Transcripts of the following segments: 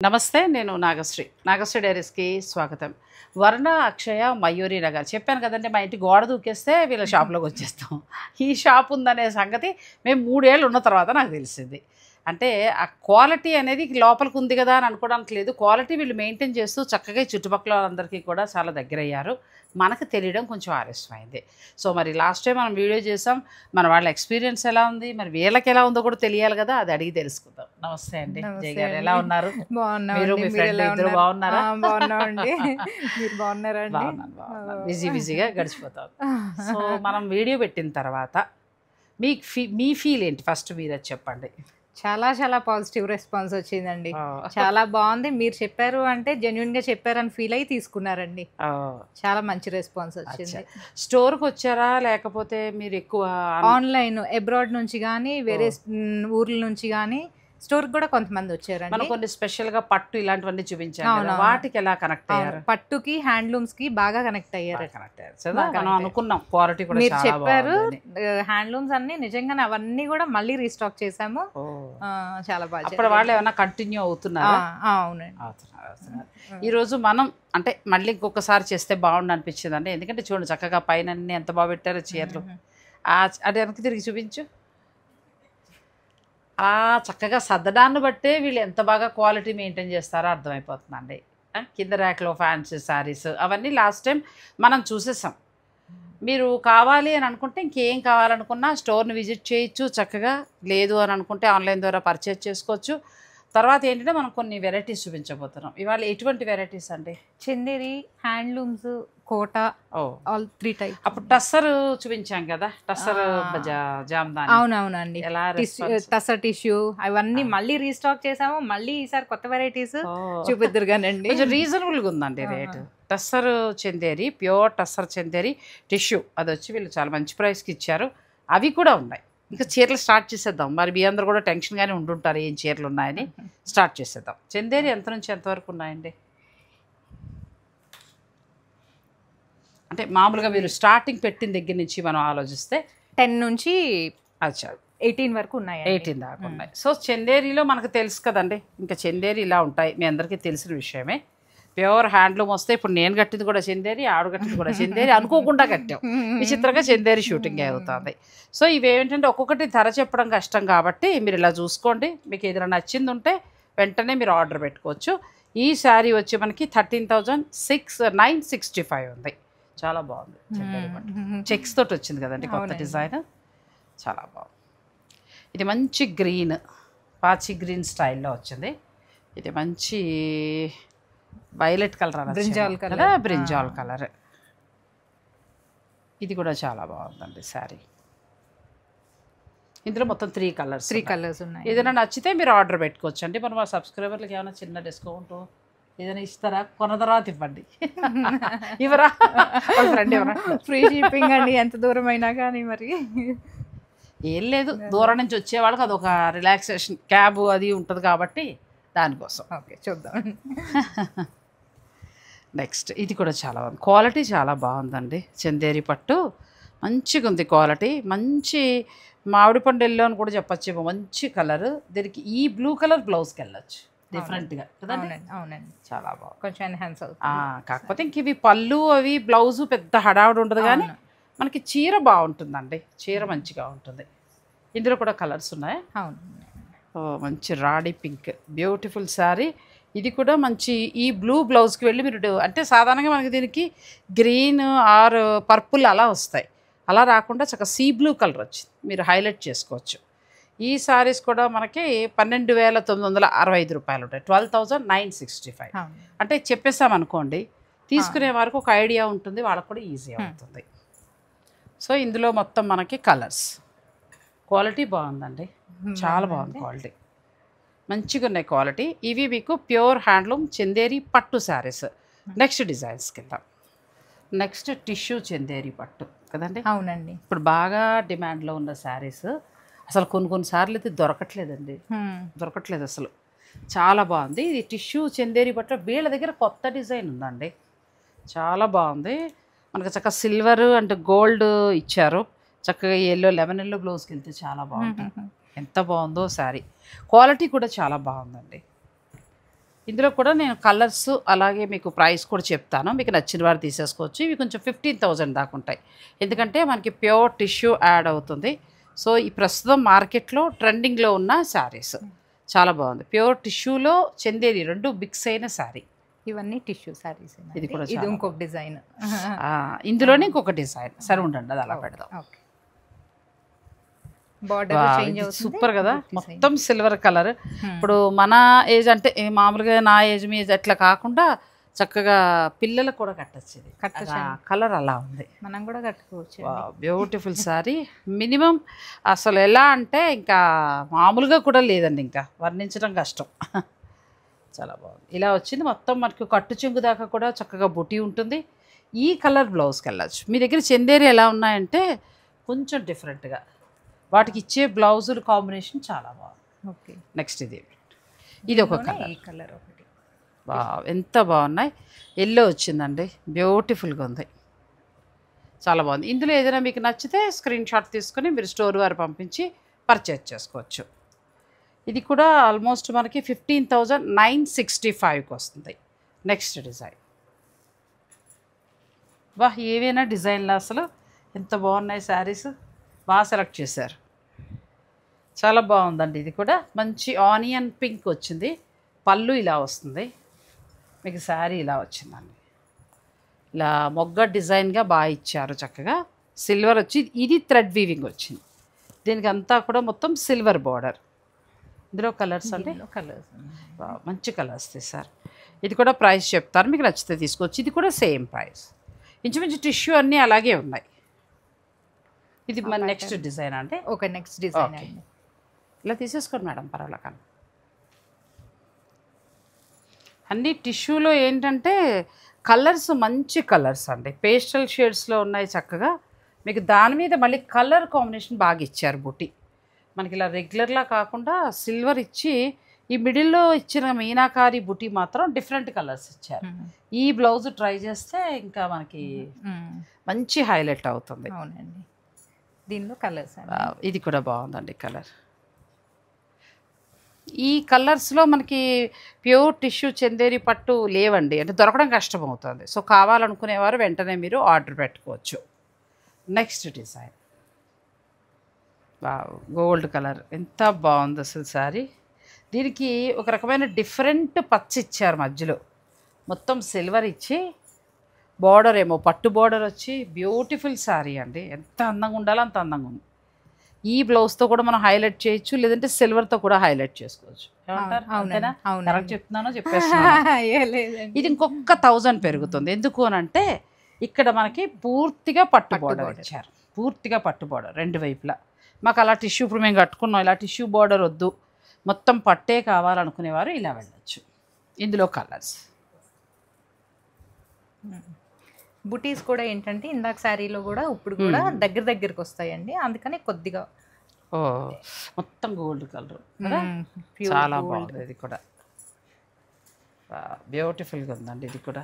నమస్తే నేను నాగశ్రీ డైరీస్కి స్వాగతం. వర్ణ అక్షయ మయూరి నగర్ చెప్పాను కదండి. మా ఇంటి గోడ దూకేస్తే వీళ్ళ షాప్లోకి వచ్చేస్తాం. ఈ షాప్ ఉందనే సంగతి మేము 3 ఏళ్ళు ఉన్న తర్వాత నాకు తెలిసింది. అంటే ఆ క్వాలిటీ అనేది లోపలికి ఉంది కదా అని అనుకోవడానికి లేదు. క్వాలిటీ వీళ్ళు మెయింటైన్ చేస్తూ చక్కగా చుట్టుపక్కల వాళ్ళందరికీ కూడా చాలా దగ్గరయ్యారు. మనకు తెలియడం కొంచెం ఆలస్యమైంది. సో మరి లాస్ట్ టైం మనం వీడియో చేసాం. మన వాళ్ళ ఎక్స్పీరియన్స్ ఎలా ఉంది, మరి వీళ్ళకి ఎలా ఉందో కూడా తెలియాలి కదా, అది అడిగి తెలుసుకుందాం. నమస్తే అండి జయ గారు, ఎలా ఉన్నారు? మీరు మీ ఫ్రెండ్ ఇద్దరు బాగున్నారా? మీరు బాగున్నారా? బిజీగా గడిచిపోతాం. సో మనం వీడియో పెట్టిన తర్వాత మీ ఫీల్ ఏంటి? ఫస్ట్ మీరు చెప్పండి. చాలా చాలా పాజిటివ్ రెస్పాన్స్ వచ్చిందండి. చాలా బాగుంది. మీరు చెప్పారు అంటే జెన్యున్ గా చెప్పారని ఫీల్ అయ్యి తీసుకున్నారండి. చాలా మంచి రెస్పాన్స్ వచ్చింది. స్టోర్కి వచ్చారా లేకపోతే మీరు ఎక్కువ ఆన్లైన్ అబ్రాడ్ నుంచి కానీ వేరే ఊర్ల నుంచి కానీ స్టోర్ కూడా కొంతమంది వచ్చారండి. మనం కొన్ని స్పెషల్ గా పట్టు ఇలాంటివన్నీ చూపించారు. వాటికి ఎలా కనెక్ట్ అయ్యారు? పట్టుకి హ్యాండ్లూమ్స్ కి బాగా కనెక్ట్ అయ్యారు. మనం అనుకున్నాం క్వాలిటీ కూడా మీరు చెప్పారు. హ్యాండ్లూమ్స్ అన్ని నిజంగానే అవన్నీ కూడా మళ్ళీ రీస్టాక్ చేసాము. చాలా బాగా. అప్పుడు వాళ్ళు ఏమైనా కంటిన్యూ అవుతున్నారా? అవునండి. ఈ రోజు మనం అంటే మళ్ళీ ఇంకొకసారి చేస్తే బాగుండు అనిపించింది అండి. ఎందుకంటే చూడండి చక్కగా పైన అన్ని ఎంత బాగా పెట్టారో చీరలు. అది వెనక్కి తిరిగి చూపించు. ఆ చక్కగా సర్దడాన్ని బట్టే వీళ్ళు ఎంత బాగా క్వాలిటీ మెయింటైన్ చేస్తారో అర్థమైపోతుందండి. కింద ర్యాక్లో ఫ్యాన్సీ శారీస్ అవన్నీ లాస్ట్ టైం మనం చూసేసాం. మీరు కావాలి అని అనుకుంటే ఇంకేం కావాలనుకున్నా స్టోర్ని విజిట్ చేయొచ్చు చక్కగా. లేదు అని అనుకుంటే ఆన్లైన్ ద్వారా పర్చేజ్ చేసుకోవచ్చు. తర్వాత ఏంటంటే మనం కొన్ని వెరైటీస్ చూపించబోతున్నాం. ఇవాళ ఎటువంటి వెరైటీస్ అండి? చందేరి, హ్యాండ్లూమ్స్, కోట, ఆల్ 3 టైప్. అప్పుడు టస్సర్ చూపించాం కదా, టస్సర్ జామ్దాని. అవునవునండి. టస్సర్ టిష్యూ అవన్నీ మళ్ళీ రీస్టాక్ చేసాము. మళ్ళీ ఈసారి కొత్త వెరైటీస్ చూపిద్దరు కానండి. కొంచెం రీజనబుల్గా ఉందండి rate. Tussar Chanderi, pure tussar Chanderi tissue అది వచ్చి వీళ్ళు చాలా మంచి ప్రైస్కి ఇచ్చారు. అవి కూడా ఉన్నాయి. ఇంకా చీరలు స్టార్ట్ చేసేద్దాం. మరి మీ అందరూ కూడా టెన్షన్గానే ఉంటుంటారు ఏం చీరలు ఉన్నాయని. స్టార్ట్ చేసేద్దాం. చందేరి ఎంత నుంచి ఎంతవరకు ఉన్నాయండి? అంటే మామూలుగా మీరు స్టార్టింగ్ పెట్టిన దగ్గర నుంచి మనం ఆలోచిస్తే 10 నుంచి అచ్చా 18 వరకు ఉన్నాయి. 18 దాకా ఉన్నాయి. సో చందేరిలో మనకు తెలుసు కదండి. ఇంకా చందేరి ఇలా ఉంటాయి, మీ అందరికీ తెలిసిన విషయమే. ప్యూర్ హ్యాండ్లూమ్ వస్తే ఇప్పుడు నేను కట్టింది కూడా చందేరి, ఆవిడ కట్టింది కూడా చందేరి. అనుకోకుండా కట్టాం. విచిత్రంగా చందేరి షూటింగ్ అవుతుంది. సో ఇవేంటంటే ఒక్కొక్కటి ధర చెప్పడం కష్టం కాబట్టి మీరు ఇలా చూసుకోండి. మీకు ఏదైనా నచ్చింది ఉంటే వెంటనే మీరు ఆర్డర్ పెట్టుకోవచ్చు. ఈ శారీ వచ్చి మనకి 13,965 ఉంది. చాలా బాగుంది. చెక్స్ తోటి వచ్చింది కదండి కొత్త డిజైన్. చాలా బాగుంది. ఇది మంచి గ్రీన్, పాచి గ్రీన్ స్టైల్లో వచ్చింది. ఇది మంచి వైలెట్ కలర్, బ్రింజాల్ కలర్. ఇది కూడా చాలా బాగుందండి శారీ. ఇందులో మొత్తం 3 కలర్స్ ఉన్నాయి. ఏదైనా నచ్చితే మీరు ఆర్డర్ పెట్టుకోవచ్చు అండి. మనం మా సబ్స్క్రైబర్లకి ఏమైనా చిన్న డిస్కౌంట్ ఏదైనా ఇస్తారా? కొన్న తర్వాత ఇవ్వండి. ఇవరా ఫ్రెండ్ ఎవరా? ఫ్రీ షిప్పింగ్ అండి ఎంత దూరం అయినా కానీ. మరి ఏం లేదు, దూరం నుంచి వచ్చే వాళ్ళకి అదొక రిలాక్సేషన్. క్యాబ్ అది ఉంటుంది కాబట్టి దానికోసం. ఓకే చూద్దాం. నెక్స్ట్ ఇది కూడా చాలా బాగుంది. క్వాలిటీ చాలా బాగుందండి. చందేరి పట్టు మంచిగా ఉంది క్వాలిటీ. మంచి మామిడి పండు ఎల్లో అని కూడా చెప్పచ్చు. మంచి కలర్. దీనికి ఈ బ్లూ కలర్ బ్లౌజ్కి వెళ్ళచ్చు డిఫరెంట్గా కదండి. అవునండి చాలా బాగుంది. కొంచెం ఎన్హాన్స్ అవుతుంది. కాకపోతే ఇంక ఇవి పళ్ళు అవి బ్లౌజు పెద్ద హడావుడు ఉండదు కానీ మనకి చీర బాగుంటుందండి. చీర మంచిగా ఉంటుంది. ఇందులో కూడా కలర్స్ ఉన్నాయి. అవును. మంచి రాడీ పింక్ బ్యూటిఫుల్ శారీ. ఇది కూడా మంచి ఈ బ్లూ బ్లౌజ్కి వెళ్ళి మీరు అంటే సాధారణంగా మనకి దీనికి గ్రీన్ ఆర్ పర్పుల్ అలా వస్తాయి. అలా రాకుండా చక్కగా సీ బ్లూ కలర్ వచ్చింది. మీరు హైలైట్ చేసుకోవచ్చు. ఈ శారీస్ కూడా మనకి 12,965 రూపాయలు ఉంటాయి. 12,965. అంటే చెప్పేసామనుకోండి, తీసుకునే వారికి ఒక ఐడియా ఉంటుంది, వాళ్ళకు కూడా ఈజీ అవుతుంది. సో ఇందులో మొత్తం మనకి కలర్స్. క్వాలిటీ బాగుందండి, చాలా బాగుంది క్వాలిటీ. మంచిగా ఉన్నాయి క్వాలిటీ. ఇవి మీకు ప్యూర్ హ్యాండ్లూమ్ చందేరి పట్టు శారీస్. నెక్స్ట్ డిజైన్స్ కింద నెక్స్ట్ టిష్యూ చందేరి పట్టు కదండి. అవునండి. ఇప్పుడు బాగా డిమాండ్లో ఉన్న శారీస్. అసలు కొన్నిసార్లు అయితే దొరకట్లేదు అసలు. చాలా బాగుంది. ఇది టిష్యూ చందేరి పట్టు. వీళ్ళ దగ్గర కొత్త డిజైన్ ఉందండి, చాలా బాగుంది. మనకు చక్కగా సిల్వర్ అండ్ గోల్డ్ ఇచ్చారు. చక్కగా లెమన్ ఎల్లో బ్లౌజ్కి వెళ్తే చాలా బాగుంటుంది. ఎంత బాగుందో శారీ. క్వాలిటీ కూడా చాలా బాగుందండి. ఇందులో కూడా నేను కలర్స్ అలాగే మీకు ప్రైస్ కూడా చెప్తాను. మీకు నచ్చిన వారు తీసేసుకోవచ్చు. ఇవి కొంచెం 15,000 దాకా ఉంటాయి. ఎందుకంటే మనకి ప్యూర్ టిష్యూ యాడ్ అవుతుంది. సో ఈ ప్రస్తుతం మార్కెట్లో ట్రెండింగ్లో ఉన్న శారీస్ చాలా బాగుంది. ప్యూర్ టిష్యూలో చందేరి 2 మిక్స్ అయిన శారీ. ఇవన్నీ టిష్యూ శారీస్. ఇది కూడా ఇది ఇంకొక డిజైన్. ఇందులోనే ఇంకొక డిజైన్. సరే ఉండండి, అది అలా పెడదాం. బార్డర్ చేంజ్ అవుతుంది. సూపర్ కదా, మొత్తం సిల్వర్ కలర్. ఇప్పుడు మన ఏజ్ అంటే మామూలుగా నా ఏజ్ మీ ఏజ్ అట్లా కాకుండా చక్కగా పిల్లలకు కూడా కట్టచ్చు. ఇది కలర్ అలా ఉంది, మనం కూడా కట్టుకోవచ్చు. Beautiful sorry. మినిమం అసలు ఎలా అంటే ఇంకా మామూలుగా కూడా లేదండి, ఇంకా వర్ణించడం కష్టం. చాలా బాగుంది. ఇలా వచ్చింది మొత్తం మనకు కట్టు చెంగు దాకా కూడా చక్కగా బుటీ ఉంటుంది. ఈ కలర్ బ్లౌజ్కి వెళ్ళచ్చు. మీ దగ్గర చందేరి ఎలా ఉన్నాయంటే కొంచెం డిఫరెంట్గా వాటికి ఇచ్చే బ్లౌజుల కాంబినేషన్ చాలా బాగుంది. ఓకే, నెక్స్ట్ ఇది ఒక కలర్. ఈ కలర్ ఒకటి ఎంత బాగున్నాయి. ఎల్లో వచ్చిందండి, బ్యూటిఫుల్గా ఉంది, చాలా బాగుంది. ఇందులో ఏదైనా మీకు నచ్చితే స్క్రీన్ షాట్ తీసుకొని మీరు స్టోర్ వారు పంపించి పర్చేజ్ చేసుకోవచ్చు. ఇది కూడా ఆల్మోస్ట్ మనకి 15,965కి వస్తుంది. Next design. ఏవైనా డిజైన్లు అసలు ఎంత బాగున్నాయి శారీస్, బాగా సెలెక్ట్ చేశారు. చాలా బాగుందండి. ఇది కూడా మంచి ఆనియన్ పింక్ వచ్చింది. పళ్ళు ఇలా వస్తుంది, మీకు శారీ ఇలా వచ్చిందండి. ఇలా మొగ్గ డిజైన్గా బాగా ఇచ్చారు చక్కగా. సిల్వర్ వచ్చి ఇది థ్రెడ్ వీవింగ్ వచ్చింది. దీనికి అంతా కూడా మొత్తం సిల్వర్ బార్డర్. ఇందులో కలర్స్ అంటే కలర్స్ మంచి కలర్స్ తీసారు. ఇది కూడా ప్రైస్ చెప్తారు, మీకు నచ్చితే తీసుకోవచ్చు. ఇది కూడా సేమ్ ప్రైస్. ఇంచుమించు టిష్యూ అన్నీ అలాగే ఉన్నాయి. ఇది మన నెక్స్ట్ డిజైన్ అంటే ఓకే, నెక్స్ట్ డిజైన్ ఇలా తీసేసుకోండి మేడం, పర్వాలే. కానీ అన్ని టిష్యూలో ఏంటంటే కలర్స్ మంచి కలర్స్ అండి, పేస్టల్ షేడ్స్లో ఉన్నాయి చక్కగా. మీకు దాని మీద మళ్ళీ కలర్ కాంబినేషన్ బాగా ఇచ్చారు. బుట్టి మనకి ఇలా రెగ్యులర్లా కాకుండా సిల్వర్ ఇచ్చి ఈ మిడిల్లో ఇచ్చిన మీనాకారి బుట్టి మాత్రం డిఫరెంట్ కలర్స్ ఇచ్చారు. ఈ బ్లౌజ్ ట్రై చేస్తే ఇంకా మనకి మంచి హైలైట్ అవుతుంది. అవునండి, దీనిలో కలర్స్. ఇది కూడా బాగుందండి కలర్. ఈ కలర్స్లో మనకి ప్యూర్ టిష్యూ చందేరి పట్టు లేవండి, అంటే దొరకడం కష్టం అవుతుంది. సో కావాలనుకునేవారు వెంటనే మీరు ఆర్డర్ పెట్టుకోవచ్చు. Next design. గోల్డ్ కలర్ ఎంత బాగుంది అసలు శారీ. దీనికి ఒక రకమైన డిఫరెంట్ పచ్చ ఇచ్చారు మధ్యలో, మొత్తం సిల్వర్ ఇచ్చి బార్డర్ ఏమో పట్టు బార్డర్ వచ్చి బ్యూటిఫుల్ శారీ అండి. ఎంత అందంగా ఉండాలో అంత అందంగా ఉంది. ఈ బ్లౌజ్తో కూడా మనం హైలైట్ చేయొచ్చు, లేదంటే సిల్వర్తో కూడా హైలైట్ చేసుకోవచ్చు. కరెక్ట్ చెప్తున్నానో చెప్పేస్తున్నాను. ఇది ఇంకొక 1000 పెరుగుతుంది. ఎందుకు అని అంటే ఇక్కడ మనకి పూర్తిగా పట్టు బార్డర్ ఇచ్చారు, పూర్తిగా పట్టు బార్డర్ రెండు వైపులా. మాకు అలా టిష్యూ ఇప్పుడు మేము కట్టుకున్నాం, ఇలా టిష్యూ బార్డర్ వద్దు మొత్తం పట్టే కావాలనుకునేవారు ఇలా వెళ్ళచ్చు. ఇందులో కలర్స్. బుటీస్ కూడా ఏంటంటే ఇందాక శారీలో కూడా ఇప్పుడు కూడా దగ్గరికి వస్తాయండి, అందుకని కొద్దిగా మొత్తం గోల్డ్ కలర్ చాలా బాగుంది. ఇది కూడా బ్యూటిఫుల్గా ఉందండి. ఇది కూడా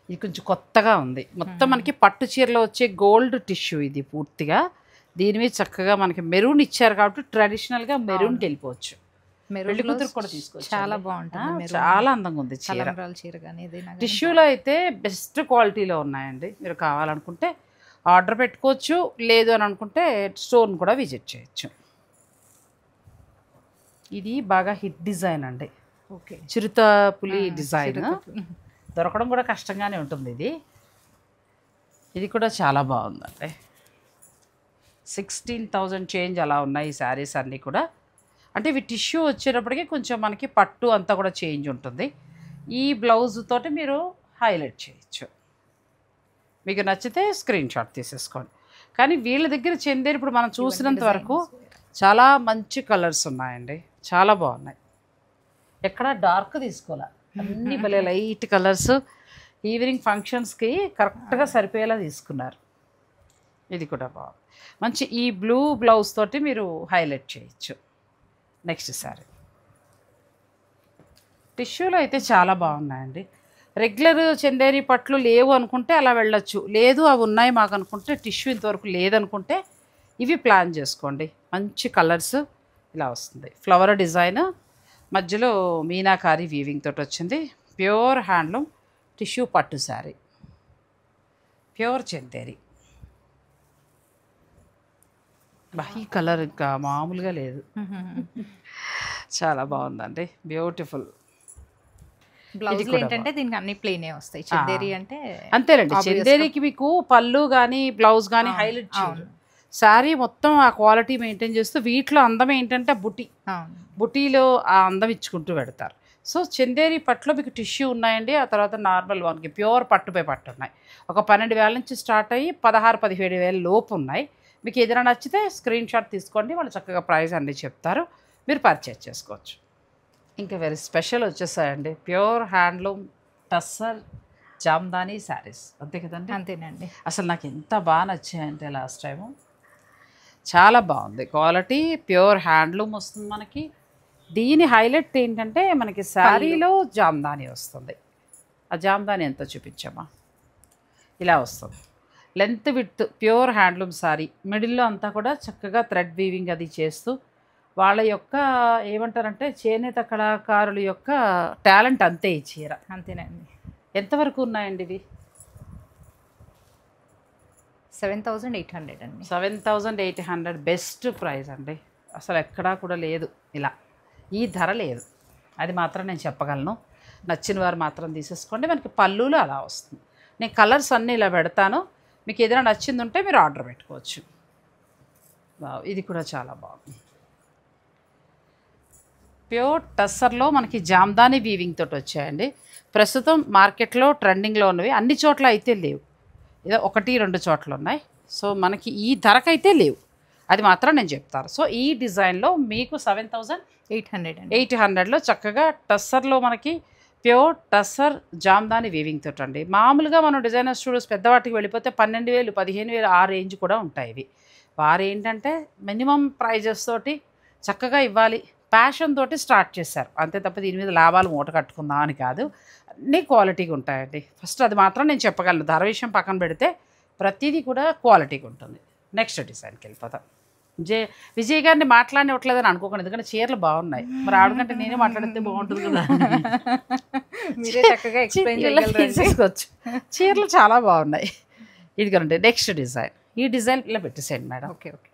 ఇది కొంచెం కొత్తగా ఉంది. మొత్తం మనకి పట్టు చీరలో వచ్చే గోల్డ్ టిష్యూ ఇది పూర్తిగా. దీని మీద చక్కగా మనకి మెరూన్ ఇచ్చారు కాబట్టి ట్రెడిషనల్గా మెరూన్కి వెళ్ళిపోవచ్చు. పెళ్లి కూతురు కూడా తీసుకోవచ్చు, చాలా బాగుంటుంది, చాలా అందంగా ఉంది చీర. టిష్యూలో అయితే బెస్ట్ క్వాలిటీలో ఉన్నాయండి. మీరు కావాలనుకుంటే ఆర్డర్ పెట్టుకోవచ్చు, లేదు అని అనుకుంటే స్టోర్ని కూడా విజిట్ చేయొచ్చు. ఇది బాగా హిట్ డిజైన్ అండి. ఓకే, చిరుత పులి డిజైన్ దొరకడం కూడా కష్టంగానే ఉంటుంది. ఇది కూడా చాలా బాగుందండి. 16,000 చేంజ్ అలా ఉన్నాయి ఈ శారీస్ అన్నీ కూడా. అంటే ఇవి టిష్యూ వచ్చేటప్పటికి కొంచెం మనకి పట్టు అంతా కూడా చేంజ్ ఉంటుంది. ఈ బ్లౌజ్ తోటి మీరు హైలైట్ చేయొచ్చు. మీకు నచ్చితే స్క్రీన్ షాట్ తీసేసుకోండి. కానీ వీళ్ళ దగ్గర చందేరి ఇప్పుడు మనం చూసినంత వరకు చాలా మంచి కలర్స్ ఉన్నాయండి, చాలా బాగున్నాయి. ఎక్కడ డార్క్ తీసుకోవాలి, అన్నీ భలే లైట్ కలర్స్. ఈవినింగ్ ఫంక్షన్స్కి కరెక్ట్గా సరిపోయేలా తీసుకున్నారు. ఇది కూడా బాగుంది. మంచి ఈ బ్లూ బ్లౌజ్ తోటి మీరు హైలైట్ చేయొచ్చు. నెక్స్ట్ సారీ టిష్యూలో అయితే చాలా బాగున్నాయండి. రెగ్యులర్ చందేరి పట్లు లేవు అనుకుంటే అలా వెళ్ళొచ్చు, లేదు అవి ఉన్నాయి మాకు అనుకుంటే, టిష్యూ ఇంతవరకు లేదనుకుంటే ఇవి ప్లాన్ చేసుకోండి. మంచి కలర్స్ ఇలా వస్తుంది. ఫ్లవర్ డిజైన్ మధ్యలో మీనాకారి వీవింగ్ తోటి వచ్చింది. ప్యూర్ హ్యాండ్లూమ్ టిష్యూ పట్టు శారీ, ప్యూర్ చందేరి. ఈ కలర్ ఇంకా మామూలుగా లేదు, చాలా బాగుందండి, బ్యూటిఫుల్. బ్లౌజ్ ఏంటంటే దీనికి అన్ని ప్లెయినే వస్తాయి. చందేరి అంటే అంతేనండి, చందేరికి మీకు పళ్ళు కానీ బ్లౌజ్ కానీ హైలైట్ చేయరు. శారీ మొత్తం ఆ క్వాలిటీ మెయింటైన్ చేస్తూ వీటిలో అందం ఏంటంటే బుటీలో ఆ అందం ఇచ్చుకుంటూ పెడతారు. సో చందేరి పట్టులో మీకు టిష్యూ ఉన్నాయండి, ఆ తర్వాత నార్మల్ మనకి ప్యూర్ పట్టుపై పట్టు ఉన్నాయి. ఒక 12,000 నుంచి స్టార్ట్ అయ్యి 16,000-17,000 లోపు ఉన్నాయి. మీకు ఏదైనా నచ్చితే స్క్రీన్ షాట్ తీసుకోండి, వాళ్ళు చక్కగా ప్రైస్ అన్నీ చెప్తారు, మీరు పర్చేజ్ చేసుకోవచ్చు. ఇంకా వెరీ స్పెషల్ వచ్చేసాయండి, ప్యూర్ హ్యాండ్లూమ్ టస్సర్ జామ్దానీ శారీస్. అంతే కదండి? అంతేనండి. అసలు నాకు ఎంత బాగా నచ్చాయంటే లాస్ట్ టైము, చాలా బాగుంది క్వాలిటీ, ప్యూర్ హ్యాండ్లూమ్ వస్తుంది మనకి. దీని హైలైట్ ఏంటంటే మనకి శారీలో జామ్దానీ వస్తుంది. ఆ జామ్దానీ ఎంత చూపించామా, ఇలా వస్తుంది, length width, pure handloom sari. మిడిల్లో అంతా కూడా చక్కగా థ్రెడ్ వీవింగ్ అది చేస్తూ వాళ్ళ యొక్క ఏమంటారంటే చేనేత కళాకారుల యొక్క టాలెంట్ అంతే ఈ చీర. అంతేనండి. ఎంతవరకు ఉన్నాయండి ఇవి? 7,800 అండి. 7,800 బెస్ట్ ప్రైస్ అండి, అసలు ఎక్కడా కూడా లేదు ఇలా, ఈ ధర లేదు, అది మాత్రం నేను చెప్పగలను. నచ్చిన వారు మాత్రం తీసేసుకోండి. మనకి పళ్ళులో అలా వస్తుంది. నేను కలర్స్ అన్నీ ఇలా పెడతాను, మీకు ఏదైనా నచ్చింది ఉంటే మీరు ఆర్డర్ పెట్టుకోవచ్చు. ఇది కూడా చాలా బాగుంది, ప్యూర్ టస్సర్లో మనకి జామ్దానీ వీవింగ్ తోటి వచ్చాయండి. ప్రస్తుతం మార్కెట్లో ట్రెండింగ్లో ఉన్నవి, అన్ని చోట్ల అయితే లేవు, ఏదో 1-2 చోట్ల ఉన్నాయి. సో మనకి ఈ ధరకైతే లేవు, అది మాత్రం నేను చెప్తాను. సో ఈ డిజైన్లో మీకు 7,800లో చక్కగా టస్సర్లో మనకి ప్యూర్ టస్సర్ జామ్దానీ వీవింగ్ తోటి అండి. మామూలుగా మనం డిజైనర్ స్టూడియోస్ పెద్దవాటికి వెళ్ళిపోతే 12,000, 15,000 ఆ రేంజ్ కూడా ఉంటాయి ఇవి. వారు ఏంటంటే మినిమం ప్రైజెస్ తోటి చక్కగా ఇవ్వాలి, ప్యాషన్ తోటి స్టార్ట్ చేశారు అంతే తప్ప దీని మీద లాభాలు మూట కట్టుకుందాం అని కాదు. అన్నీ క్వాలిటీగా ఉంటాయండి. ఫస్ట్ అది మాత్రం నేను చెప్పగలను, ధర విషయం పక్కన పెడితే ప్రతిదీ కూడా క్వాలిటీగా ఉంటుంది. నెక్స్ట్ డిజైన్కి వెళ్ళిపోతాం. విజయ్ గారిని మాట్లాడినట్లేదని అనుకోకండి, ఎందుకంటే చీరలు బాగున్నాయి, మరి ఆడుకంటే నేనే మాట్లాడితే బాగుంటుంది కదా, మీరే చక్కగా ఎక్స్ప్లెయిన్ చేయగలరు. చీరలు చాలా బాగున్నాయి. ఇదిగోండి నెక్స్ట్ డిజైన్, ఈ డిజైన్ ఇలా పెట్టేసేయండి మేడం. Okay okay.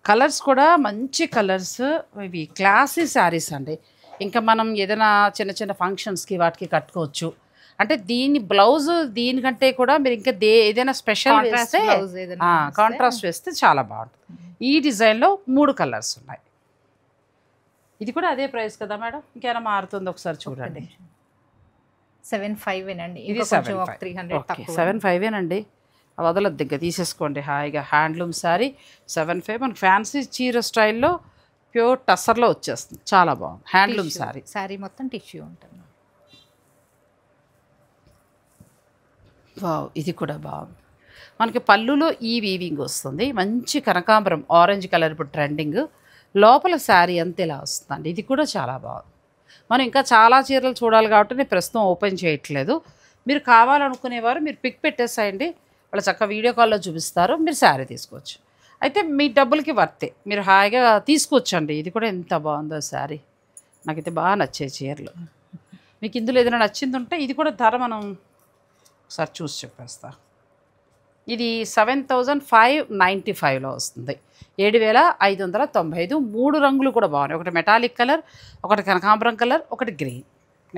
కలర్స్ కూడా మంచి కలర్స్, ఇవి క్లాసీ శారీస్ అండి. ఇంకా మనం ఏదైనా చిన్న చిన్న ఫంక్షన్స్కి వాటికి కట్టుకోవచ్చు. అంటే దీని బ్లౌజ్ దీనికంటే కూడా మీరు ఇంకా ఏదైనా స్పెషల్ వేస్తే కాంట్రాస్ట్ వేస్తే చాలా బాగుంటుంది. ఈ డిజైన్లో 3 కలర్స్ ఉన్నాయి. ఇది కూడా అదే ప్రైస్ కదా మేడం, ఇంకేమైనా మారుతుంది ఒకసారి చూడండి. 7,500 అండి. ఇది 7,500 వదలొద్దు, ఇంకా తీసేసుకోండి హాయిగా. హ్యాండ్లూమ్ శారీ 7,500 మనకి ఫ్యాన్సీ చీర స్టైల్లో ప్యూర్ టస్సర్లో వచ్చేస్తుంది, చాలా బాగుంది. హ్యాండ్లూమ్ శారీ, శారీ మొత్తం టిష్యూ ఉంటుంది. వావ్, ఇది కూడా బాగుంది. మనకి పళ్ళులో ఈ వీవింగ్ వస్తుంది, మంచి కనకాంబరం ఆరెంజ్ కలర్ ఇప్పుడు ట్రెండింగ్. లోపల శారీ అంతా ఇలా వస్తుందండి, ఇది కూడా చాలా బాగుంది. మనం ఇంకా చాలా చీరలు చూడాలి కాబట్టి నేను ప్రస్తుతం ఓపెన్ చేయట్లేదు. మీరు కావాలనుకునేవారు మీరు పిక్ పెట్టేసేయండి, వాళ్ళు చక్కగా వీడియో కాల్లో చూపిస్తారు, మీరు శారీ తీసుకోవచ్చు. అయితే మీ డబ్బులకి వర్తే, మీరు హాయిగా తీసుకోవచ్చండి. ఇది కూడా ఎంత బాగుందో శారీ, నాకైతే బాగా నచ్చే చీరలు. మీకు ఇందులో ఏదైనా నచ్చింది ఉంటే ఇది కూడా ధర మనం ఒకసారి చూసి చెప్పేస్తా. ఇది 7,595లో వస్తుంది, 7,595. 3 రంగులు కూడా బాగున్నాయి, ఒకటి మెటాలిక్ కలర్, ఒకటి కనకాంబరం కలర్, ఒకటి గ్రీన్.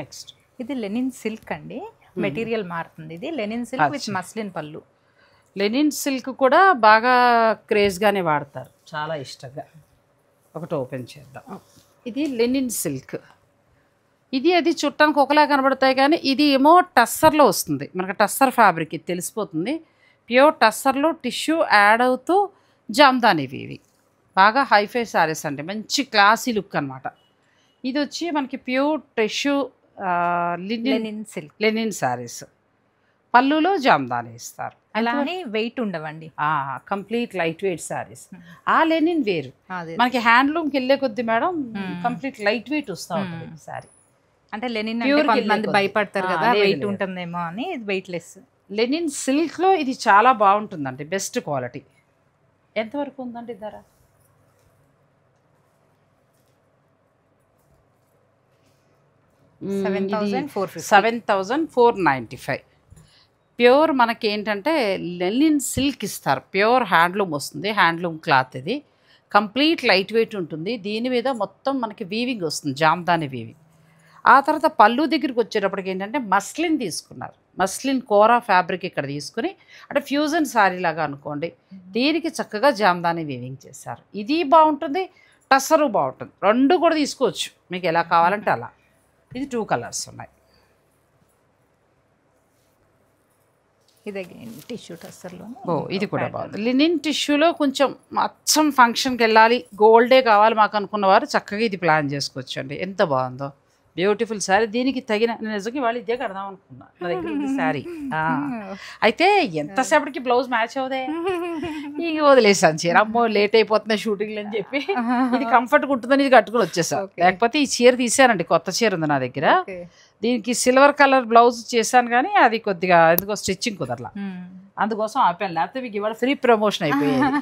నెక్స్ట్ ఇది లెనిన్ సిల్క్ అండి, మెటీరియల్ మారుతుంది. ఇది లెనిన్ సిల్క్ విత్ మస్లిన్ పళ్ళు. లెనిన్ సిల్క్ కూడా బాగా క్రేజ్గానే వాడతారు, చాలా ఇష్టంగా. ఒకటి ఓపెన్ చేద్దాం. ఇది లెనిన్ సిల్క్, ఇది అది చుట్టానికి ఒకలా కనబడతాయి కానీ ఇది ఏమో టస్సర్లో వస్తుంది. మనకు టస్సర్ ఫ్యాబ్రిక్ ఇది తెలిసిపోతుంది. ప్యూర్ టస్సర్లో టిష్యూ యాడ్ అవుతూ జామ్దానీ ఇవి బాగా హైఫై శారీస్ అండి, మంచి క్లాసీ లుక్ అనమాట. ఇది వచ్చి మనకి ప్యూర్ టిష్యూ లెనిన్ శారీస్, పళ్ళులో జామ్దానీ ఇస్తారు. అలానే వెయిట్ ఉండవండి, కంప్లీట్ లైట్ వెయిట్ శారీస్. ఆ లెనిన్ వేరు, మనకి హ్యాండ్లూమ్కి వెళ్ళే కొద్ది మేడం కంప్లీట్ లైట్ వెయిట్ వస్తూ ఉంటుంది శారీ. అంటే లెనిన్ కొంతమంది భయపడతారు కదా వెయిట్ ఉంటుందేమో అని, ఇది వెయిట్ లెస్. లెనిన్ సిల్క్లో ఇది చాలా బాగుంటుందండి, బెస్ట్ క్వాలిటీ. ఎంతవరకు ఉందండి ధర? 7,450. 7,495. ప్యూర్ మనకి ఏంటంటే లెనిన్ సిల్క్ ఇస్తారు, ప్యూర్ హ్యాండ్లూమ్ వస్తుంది, హ్యాండ్లూమ్ క్లాత్ ఇది. కంప్లీట్ లైట్ వెయిట్ ఉంటుంది. దీని మీద మొత్తం మనకి వీవింగ్ వస్తుంది, జామ్దాని వీవింగ్. ఆ తర్వాత పళ్ళు దగ్గరికి వచ్చేటప్పటికి ఏంటంటే మస్లిన్ తీసుకున్నారు, మస్లిన్ కోరా ఫ్యాబ్రిక్ ఇక్కడ తీసుకుని, అంటే ఫ్యూజన్ శారీ లాగా అనుకోండి. దీనికి చక్కగా జామ్దాని వీవింగ్ చేశారు. ఇది బాగుంటుంది, టస్సరు బాగుంటుంది, రెండు కూడా తీసుకోవచ్చు మీకు ఎలా కావాలంటే అలా. ఇది 2 కలర్స్ ఉన్నాయి. ఇది టిష్యూ టస్సర్లో. ఇది కూడా బాగుంది. లినిన్ టిష్యూలో కొంచెం అచ్చం ఫంక్షన్కి వెళ్ళాలి, గోల్డే కావాలి మాకు అనుకున్న వారు చక్కగా ఇది ప్లాన్ చేసుకోవచ్చు అండి. ఎంత బాగుందో, బ్యూటిఫుల్ శారీ. దీనికి తగిన నిజంగా వాళ్ళు ఇదే కడదాం అనుకున్నా, నా దగ్గర ఇది శారీ. అయితే ఎంతసేపటికి బ్లౌజ్ మ్యాచ్ అవుదే, ఇంక వదిలేసాను చీర. అమ్మో లేట్ అయిపోతున్నాయి షూటింగ్లు అని చెప్పి ఇది కంఫర్ట్గా ఉంటుందని ఇది కట్టుకుని వచ్చేసాను. లేకపోతే ఈ చీర తీసానండి, కొత్త చీర ఉంది నా దగ్గర. దీనికి సిల్వర్ కలర్ బ్లౌజ్ చేశాను కానీ అది కొద్దిగా ఎందుకో స్టిచ్చింగ్ కుదరలా, అందుకోసం ఆపాను. లేకపోతే మీకు ఇవాళ ఫ్రీ ప్రమోషన్ అయిపోయింది.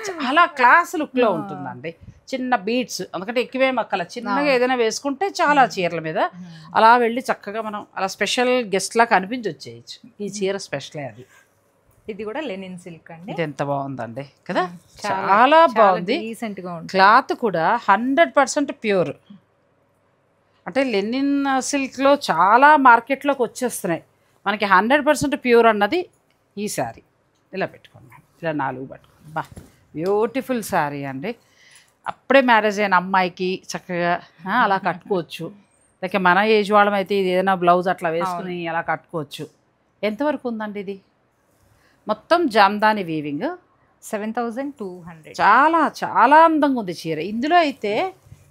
చాలా క్లాస్ లుక్లో ఉంటుందండి, చిన్న బీడ్స్, ఎందుకంటే ఎక్కువే మక్కల చిన్నగా ఏదైనా వేసుకుంటే చాలా చీరల మీద అలా వెళ్ళి చక్కగా మనం అలా స్పెషల్ గెస్ట్లా కనిపించి వచ్చేయచ్చు. ఈ చీర స్పెషలే అది. ఇది కూడా లెనిన్ సిల్క్ అండి. ఇది ఎంత బాగుందండి కదా, చాలా బాగుంది. రీసెంట్గా ఉంది. క్లాత్ కూడా 100% ప్యూర్. అంటే లెనిన్ సిల్క్లో చాలా మార్కెట్లోకి వచ్చేస్తున్నాయి, మనకి 100% ప్యూర్ అన్నది ఈ శారీ. ఇలా పెట్టుకోండి, ఇలా 4 పట్టుకోండి. బా బ్యూటిఫుల్ శారీ అండి. అప్పుడే మ్యారేజ్ అయిన అమ్మాయికి చక్కగా అలా కట్టుకోవచ్చు. లేక మన ఏజ్ వాళ్ళమైతే ఇది ఏదైనా బ్లౌజ్ అట్లా వేసుకుని అలా కట్టుకోవచ్చు. ఎంతవరకు ఉందండి ఇది? మొత్తం జామ్దాని వీవింగ్, 7,200. చాలా చాలా అందంగా ఉంది చీర. ఇందులో అయితే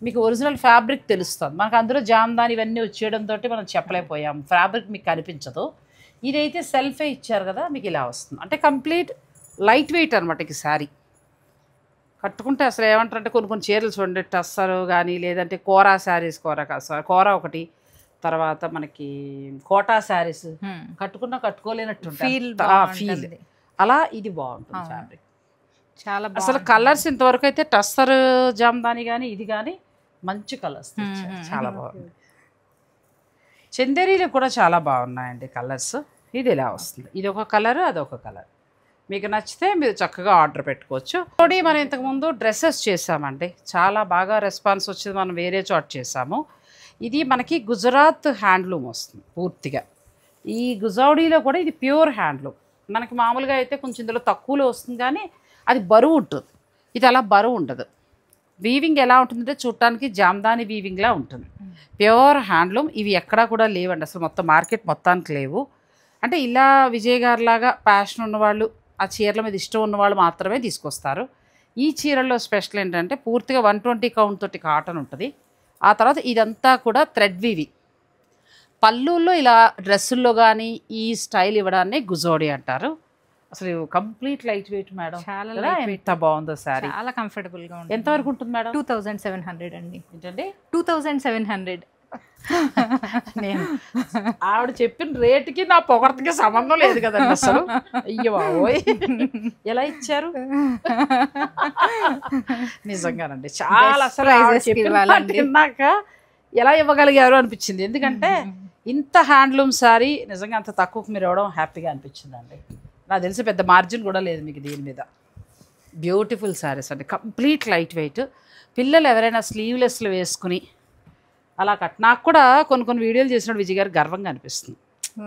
మీకు ఒరిజినల్ ఫ్యాబ్రిక్ తెలుస్తుంది, మనకు అందులో జామ్దాని ఇవన్నీ వచ్చేయడంతో మనం చెప్పలేకపోయాం, ఫ్యాబ్రిక్ మీకు కనిపించదు. ఇదైతే సెల్ఫే ఇచ్చారు కదా, మీకు ఇలా వస్తుంది. అంటే కంప్లీట్ లైట్ వెయిట్ అనమాట ఈ శారీ. కట్టుకుంటే అసలు ఏమంటారంటే కొన్ని చీరలు చూడండి, టస్సరు కానీ లేదంటే కోరా శారీస్, కోరా ఒకటి, తర్వాత మనకి కోటా శారీస్ కట్టుకోలేనట్టు ఫీల్. అలా ఇది బాగుంటుంది ఫ్యాబ్రిక్, చాలా అసలు కలర్స్ ఇంతవరకు అయితే టస్సర్ జామ్దాని కానీ ఇది కానీ మంచి కలర్స్, చాలా బాగుంది. చందేరీలు కూడా చాలా బాగున్నాయండి కలర్స్. ఇది ఇలా వస్తుంది, ఇది ఒక కలర్ అదొక కలర్. మీకు నచ్చితే మీరు చక్కగా ఆర్డర్ పెట్టుకోవచ్చు. ఒకటి మనం ఇంతకుముందు డ్రెస్సెస్ చేసామండి, చాలా బాగా రెస్పాన్స్ వచ్చింది, మనం వేరే చోట చేసాము. ఇది మనకి గుజరాత్ హ్యాండ్లూమ్ వస్తుంది పూర్తిగా. ఈ గుజౌడీలో కూడా ఇది ప్యూర్ హ్యాండ్లూమ్. మనకి మామూలుగా అయితే కొంచెం ఇందులో తక్కువలో వస్తుంది కానీ అది బరువు ఉంటుంది, ఇది అలా బరువు ఉండదు. వీవింగ్ ఎలా ఉంటుందంటే చూడటానికి జామ్దాని వీవింగ్లా ఉంటుంది, ప్యూర్ హ్యాండ్లూమ్. ఇవి ఎక్కడా కూడా లేవండి అసలు, మొత్తం మార్కెట్ మొత్తానికి లేవు. అంటే ఇలా విజయ్ గారిలాగా ప్యాషన్ ఉన్నవాళ్ళు, ఆ చీరల మీద ఇష్టం ఉన్నవాళ్ళు మాత్రమే తీసుకొస్తారు. ఈ చీరల్లో స్పెషల్ ఏంటంటే పూర్తిగా 120 కౌంట్ తోటి కాటన్ ఉంటుంది. ఆ తర్వాత ఇదంతా కూడా థ్రెడ్ వీవింగ్. పళ్ళుల్లో ఇలా డ్రెస్సుల్లో కానీ ఈ స్టైల్ ఇవ్వడాన్ని గుజోడి అంటారు. అసలు కంప్లీట్ లైట్ వెయిట్ మేడం, చాలా ఎంత బాగుందో శారీ, చాలా కంఫర్టబుల్ గా ఉంటుంది. ఎంతవరకు ఉంటుంది మేడం? 2,700 అండి. ఏంటండి 2,700? నేను ఆవిడ చెప్పిన రేటుకి నా పొగర్తకి సంబంధం లేదు కదండి అసలు. అయ్యో బాబోయ్, ఎలా ఇచ్చారు నిజంగానండి. చాలా అసలు తిన్నాక ఎలా ఇవ్వగలిగారు అనిపించింది. ఎందుకంటే ఇంత హ్యాండ్లూమ్ శారీ నిజంగా అంత తక్కువకు మీరు ఇవ్వడం హ్యాపీగా అనిపించిందండి. నాకు తెలిసి పెద్ద మార్జిన్ కూడా లేదు మీకు దీని మీద. బ్యూటిఫుల్ శారీస్ అండి, కంప్లీట్ లైట్ వెయిట్. పిల్లలు ఎవరైనా స్లీవ్లెస్లు వేసుకుని అలా నాకు కూడా కొన్ని వీడియోలు చేసినప్పుడు విజయ్ గారు గర్వంగా అనిపిస్తుంది.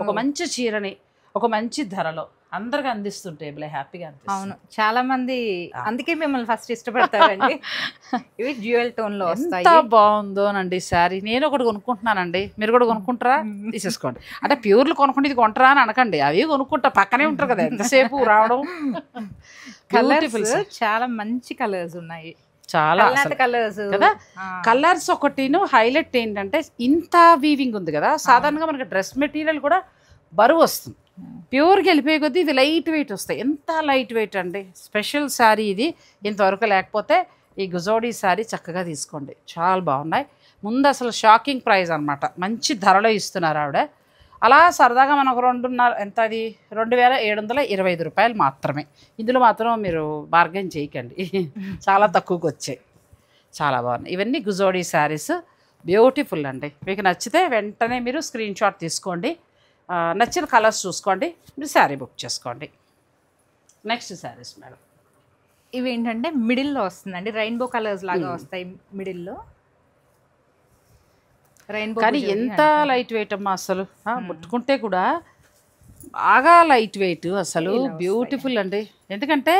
ఒక మంచి చీరని ఒక మంచి ధరలో అందరికి అందిస్తుంటే హ్యాపీగా అనిపిస్తుంది. అవును, చాలా మంది అందుకే మిమ్మల్ని ఫస్ట్ ఇష్టపడతారండి. ఇవి డ్యూయల్ టోన్ లో వస్తాయి. ఎంత బాగుందోనండి శారీ. నేను ఒకటి కొనుక్కుంటున్నానండి, మీరు కూడా కొనుక్కుంటారా? తీసేసుకోండి. అంటే ప్యూర్లు కొనుక్కుంటే ఇది కొంటారా అని అనకండి, అవి కొనుక్కుంటా, పక్కనే ఉంటారు కదా ఎంతసేపు రావడం. కలర్స్ చాలా మంచి కలర్స్ ఉన్నాయి, చాలా కలర్స్ కదా. కలర్స్ ఒకటిను హైలైట్ ఏంటంటే ఇంత వీవింగ్ ఉంది కదా, సాధారణంగా మనకి డ్రెస్ మెటీరియల్ కూడా బరువు వస్తుంది, ప్యూర్గా వెళ్ళిపోయే కొద్దీ ఇది లైట్ వెయిట్ వస్తాయి. ఎంత లైట్ వెయిట్ అండి, స్పెషల్ శారీ ఇది. ఇంతవరకు లేకపోతే ఈ గుజోడీ శారీ చక్కగా తీసుకోండి, చాలా బాగున్నాయి. ముందు అసలు షాకింగ్ ప్రైస్ అనమాట, మంచి ధరలో ఇస్తున్నారు ఆవిడ. అలా సరదాగా మనం ఒక 2.5 ఎంత అది 2,725 రూపాయలు మాత్రమే. ఇందులో మాత్రం మీరు బార్గెన్ చేయకండి, చాలా తక్కువకి వచ్చాయి, చాలా బాగున్నాయి. ఇవన్నీ గుజోడీ శారీస్. బ్యూటిఫుల్ అండి. మీకు నచ్చితే వెంటనే మీరు స్క్రీన్ షాట్ తీసుకోండి, నచ్చిన కలర్స్ చూసుకోండి, మీరు శారీ బుక్ చేసుకోండి. Next saris madam. ఇవి ఏంటంటే మిడిల్లో వస్తుందండి, రెయిన్బో కలర్స్ లాగా వస్తాయి మిడిల్లో. రెయిన్బో కానీ ఎంత లైట్ వెయిట్ అమ్మా అసలు, ముట్టుకుంటే కూడా బాగా లైట్ వెయిట్ అసలు, బ్యూటిఫుల్ అండి. ఎందుకంటే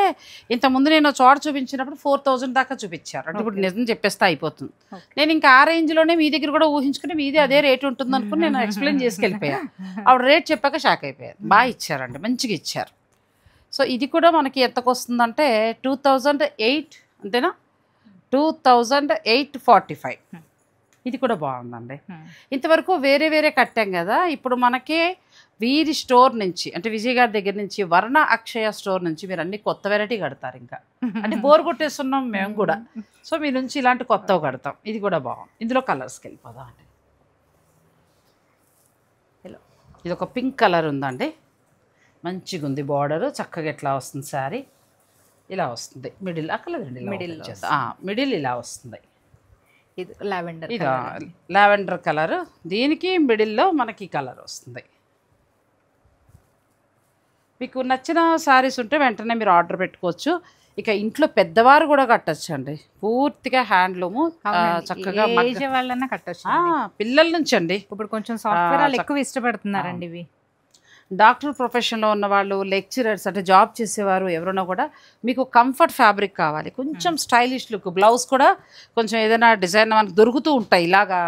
ఇంతకుముందు నేను చోట చూపించినప్పుడు 4000 దాకా చూపించారు, అంటే ఇప్పుడు నిజం చెప్పేస్తే అయిపోతుంది. నేను ఇంకా ఆ రేంజ్లోనే మీ దగ్గర కూడా ఊహించుకుని మీది అదే రేట్ ఉంటుంది అనుకుని నేను ఎక్స్ప్లెయిన్ చేసుకెళ్ళిపోయాను. ఆవిడ రేట్ చెప్పాక షాక్ అయిపోయారు. బాగా ఇచ్చారండి, మంచిగా ఇచ్చారు. సో ఇది కూడా మనకి ఎంతకు వస్తుందంటే 2008 అంతేనా, 2845. ఇది కూడా బాగుందండి. ఇంతవరకు వేరే వేరే కట్టాం కదా, ఇప్పుడు మనకి వీరి స్టోర్ నుంచి అంటే విజయ్ గారి దగ్గర నుంచి వర్ణ అక్షయ స్టోర్ నుంచి మీరు అన్ని కొత్త వెరైటీ కడతారు. ఇంకా అంటే బోర్ కొట్టేస్తున్నాం మేము కూడా, సో మీ నుంచి ఇలాంటి కొత్తవి కడతాం. ఇది కూడా బాగుంది. ఇందులో కలర్స్కి వెళ్ళిపోదాం అండి. ఇది ఒక పింక్ కలర్ ఉందండి, మంచిగా ఉంది. బార్డర్ చక్కగా ఎట్లా వస్తుంది, శారీ ఇలా వస్తుంది. మిడిల్ అక్కలేదండి, మిడిల్ ఇలా వస్తుంది. ఇది లావెండర్, ఇది లావెండర్ కలర్, దీనికి మిడిల్లో మనకి కలర్ వస్తుంది. మీకు నచ్చిన శారీస్ ఉంటే వెంటనే మీరు ఆర్డర్ పెట్టుకోవచ్చు. ఇక ఇంట్లో పెద్దవారు కూడా కట్టచ్చు అండి, పూర్తిగా హ్యాండ్లూము, చక్కగా వాళ్ళన్నా కట్టచ్చు. పిల్లల నుంచి అండి, ఇప్పుడు కొంచెం సాఫ్ట్వేర్ వాళ్ళు ఎక్కువ ఇష్టపడుతున్నారండి. ఇవి డాక్టర్ ప్రొఫెషన్లో ఉన్నవాళ్ళు, లెక్చరర్స్ అంటే జాబ్ చేసేవారు ఎవరైనా కూడా మీకు కంఫర్ట్ ఫ్యాబ్రిక్ కావాలి, కొంచెం స్టైలిష్ లుక్, బ్లౌజ్ కూడా కొంచెం ఏదైనా డిజైన్ మనకు దొరుకుతూ ఉంటాయి ఇలాగా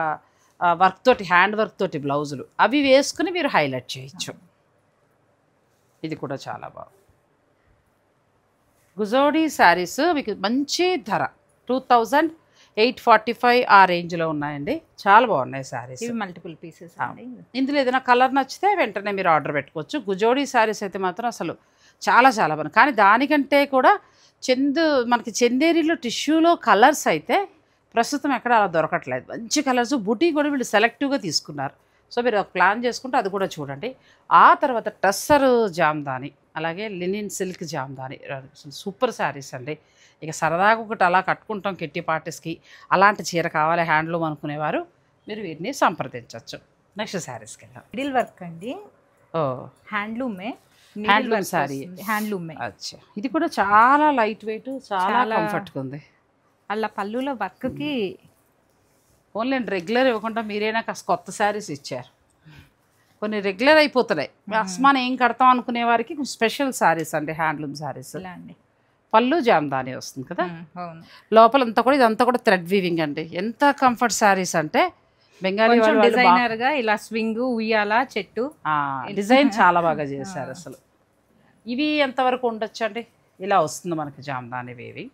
వర్క్ తోటి, హ్యాండ్ వర్క్ తోటి బ్లౌజులు, అవి వేసుకుని మీరు హైలైట్ చేయొచ్చు. ఇది కూడా చాలా బాగుంది. గుజోడి శారీస్ మీకు మంచి ధర 2845 ఆ రేంజ్లో ఉన్నాయండి. చాలా బాగున్నాయి శారీస్, ఇవి మల్టిపుల్ పీసెస్. ఇందులో ఏదైనా కలర్ నచ్చితే వెంటనే మీరు ఆర్డర్ పెట్టుకోవచ్చు. గుజోడి శారీస్ అయితే మాత్రం అసలు చాలా చాలా బాగుంది. కానీ దానికంటే కూడా మనకి చందేరిలో టిష్యూలో కలర్స్ అయితే ప్రస్తుతం ఎక్కడ అలా దొరకట్లేదు. మంచి కలర్స్, బుటీ కూడా వీళ్ళు సెలెక్టివ్గా తీసుకున్నారు. సో మీరు ప్లాన్ చేసుకుంటే అది కూడా చూడండి. ఆ తర్వాత టస్సర్ జామ్దాని, అలాగే linen silk Jamdani, super saris అండి. ఇక సరదాగా ఒకటి అలా కట్టుకుంటాం కిట్టి పార్టీస్కి, అలాంటి చీర కావాలి హ్యాండ్లూమ్ అనుకునేవారు మీరు వీటిని సంప్రదించవచ్చు. నెక్స్ట్ శారీస్కి వెళ్దాం. మిడిల్ వర్క్ అండి, హ్యాండ్లూమే, హ్యాండ్లూమ్ శారీ, హ్యాండ్లూమే. అచ్చా, ఇది కూడా చాలా లైట్ వెయిట్, చాలా కంఫర్ట్గా ఉంది. అలా పళ్ళులో వర్క్కి ఓన్లీ రెగ్యులర్ ఇవ్వకుండా మీరైనా కాస్త కొత్త శారీస్ ఇచ్చారు. కొన్ని రెగ్యులర్ అయిపోతున్నాయి, అస్మాన్ ఏం కడతాం అనుకునే వారికి స్పెషల్ శారీస్ అండి, హ్యాండ్లూమ్ శారీస్. పళ్ళు జామ్దాని వస్తుంది కదా, లోపలంతా కూడా ఇదంతా కూడా థ్రెడ్ వీవింగ్ అండి. ఎంత కంఫర్ట్ శారీస్ అంటే బెంగాలీ డిజైనర్గా ఇలా స్వింగ్, ఉయ్యాల, చెట్టు డిజైన్ చాలా బాగా చేశారు అసలు. ఇవి ఎంతవరకు ఉండొచ్చు అండి, ఇలా వస్తుంది మనకి జామ్దాని వీవింగ్.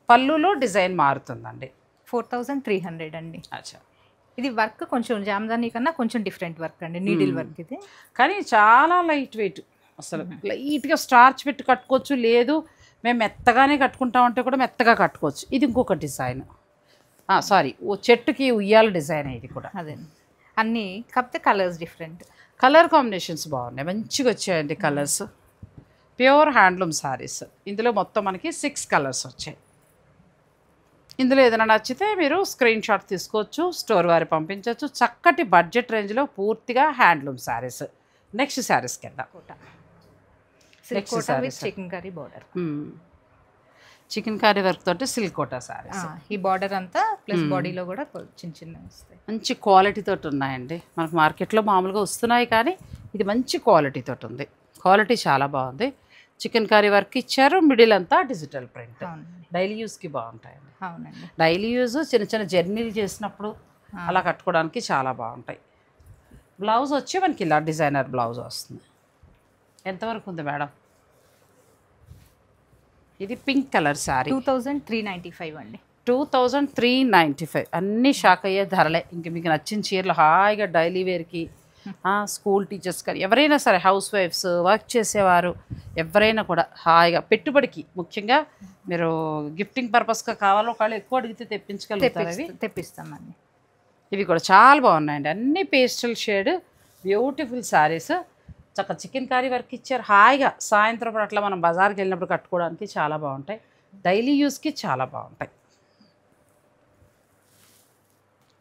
పళ్ళులో డిజైన్ మారుతుందండి. 4300 అండి. అచ్చా, ఇది వర్క్ కొంచెం జామ్దాని కన్నా కొంచెం డిఫరెంట్ వర్క్ అండి, నీడిల్ వర్క్ ఇది. కానీ చాలా లైట్ వెయిట్, అసలు లైట్గా స్టార్చ్ పెట్టి కట్టుకోవచ్చు, లేదు మేము మెత్తగానే కట్టుకుంటామంటే కూడా మెత్తగా కట్టుకోవచ్చు. ఇది ఇంకొక డిజైన్, సారీ చెట్టుకి ఉయ్యాల డిజైన్. ఇది కూడా అదే అన్నీ, కాకపోతే కలర్స్ డిఫరెంట్, కలర్ కాంబినేషన్స్ బాగున్నాయి, మంచిగా వచ్చాయండి కలర్స్. Pure handloom saris. ఇందులో మొత్తం మనకి 6 కలర్స్ వచ్చాయి. ఇందులో ఏదైనా నచ్చితే మీరు స్క్రీన్ షాట్ తీసుకోవచ్చు, స్టోర్ వారి పంపించవచ్చు. చక్కటి బడ్జెట్ రేంజ్లో పూర్తిగా హ్యాండ్లూమ్ శారీస్. నెక్స్ట్ శారీస్కి వెళ్దాం. Chicken curry border, chicken curry work తోటి సిల్క్ కోటా శారీస్. ఈ బార్డర్ అంతా ప్లస్ బాడీలో కూడా చిన్న చిన్న వస్తాయి. మంచి క్వాలిటీ తోటి ఉన్నాయండి. మనకు మార్కెట్లో మామూలుగా వస్తున్నాయి, కానీ ఇది మంచి క్వాలిటీ తోటి ఉంది. క్వాలిటీ చాలా బాగుంది. చికెన్ కర్రీ వర్క్ ఇచ్చారు, మిడిల్ అంతా డిజిటల్ ప్రింట్. డైలీ యూస్కి బాగుంటాయండి. అవునండి, డైలీ యూజ్, చిన్న చిన్న జర్నీలు చేసినప్పుడు అలా కట్టుకోవడానికి చాలా బాగుంటాయి. బ్లౌజ్ వచ్చి మనకి ఇలా డిజైనర్ బ్లౌజ్ వస్తుంది. ఎంతవరకు ఉంది మేడం? ఇది పింక్ కలర్ శారీ, 2395 అండి. 2395. అన్నీ షాక్ అయ్యే ధరలే. ఇంక మీకు నచ్చిన చీరలు హాయిగా డైలీ వేర్కి, స్కూల్ టీచర్స్ కానీ ఎవరైనా సరే, హౌస్ వైఫ్స్, వర్క్ చేసేవారు ఎవరైనా కూడా హాయిగా పెట్టుబడికి, ముఖ్యంగా మీరు గిఫ్టింగ్ పర్పస్గా కావాలో ఒకవేళ ఎక్కువ అడిగితే తెప్పించగలుగుతారు. అవి తెప్పిస్తామండి. ఇవి కూడా చాలా బాగున్నాయండి, అన్ని పేస్టల్ షేడ్ బ్యూటిఫుల్ శారీస్. చక్కగా చికెన్ కర్రీ వర్క్ ఇచ్చారు. హాయిగా సాయంత్రం అట్లా మనం బజార్కి వెళ్ళినప్పుడు కట్టుకోవడానికి చాలా బాగుంటాయి. డైలీ యూస్కి చాలా బాగుంటాయి.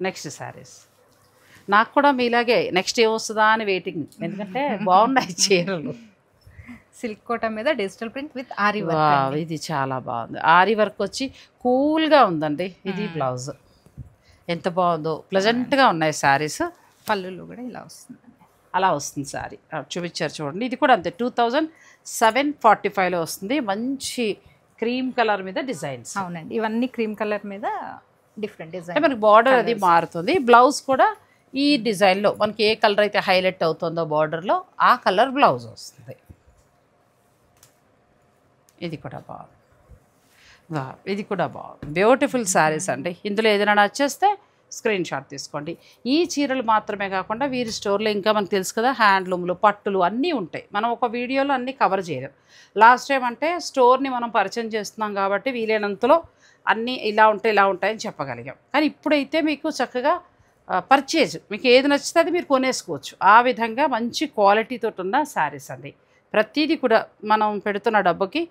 నెక్స్ట్ శారీస్ నాకు కూడా మీలాగే నెక్స్ట్ ఏమొస్తుందా అని వెయిటింగ్, ఎందుకంటే బాగున్నాయి చీరలు. సిల్క్ కోట మీద digital print with aari work. ఇది చాలా బాగుంది. ఆరి వర్క్ వచ్చి కూల్గా ఉందండి. ఇది బ్లౌజ్ ఎంత బాగుందో, ప్లెజెంట్గా ఉన్నాయి శారీస్. పళ్ళులో కూడా ఇలా వస్తుంది, అలా వస్తుంది శారీ. చూపించారు చూడండి. ఇది కూడా అంతే 2745లో వస్తుంది. మంచి క్రీమ్ కలర్ మీద డిజైన్స్. అవునండి, ఇవన్నీ క్రీమ్ కలర్ మీద డిఫరెంట్ డిజైన్. మనకి బార్డర్ అది మారుతుంది. బ్లౌజ్ కూడా ఈ డిజైన్లో మనకి ఏ కలర్ అయితే హైలైట్ అవుతుందో బార్డర్లో ఆ కలర్ బ్లౌజ్ వస్తుంది. ఇది కూడా బాగుంది. ఇది కూడా బాగుంది. బ్యూటిఫుల్ శారీస్ అండి. ఇందులో ఏదైనా నచ్చేస్తే స్క్రీన్ షాట్ తీసుకోండి. ఈ చీరలు మాత్రమే కాకుండా వీరి స్టోర్లో ఇంకా మనకు తెలుసు కదా, హ్యాండ్లూమ్లు, పట్టులు అన్నీ ఉంటాయి. మనం ఒక వీడియోలో అన్నీ కవర్ చేయలేం. లాస్ట్ టైం అంటే స్టోర్ని మనం పరిచయం చేస్తున్నాం కాబట్టి వీలైనంతలో అన్నీ ఇలా ఉంటాయి ఇలా ఉంటాయని చెప్పగలిగాం. కానీ ఇప్పుడైతే మీకు చక్కగా పర్చేజ్, మీకు ఏది నచ్చితే అది మీరు కొనేసుకోవచ్చు. ఆ విధంగా మంచి క్వాలిటీతో ఉన్న శారీస్ అండి. ప్రతిదీ కూడా మనం పెడుతున్న డబ్బుకి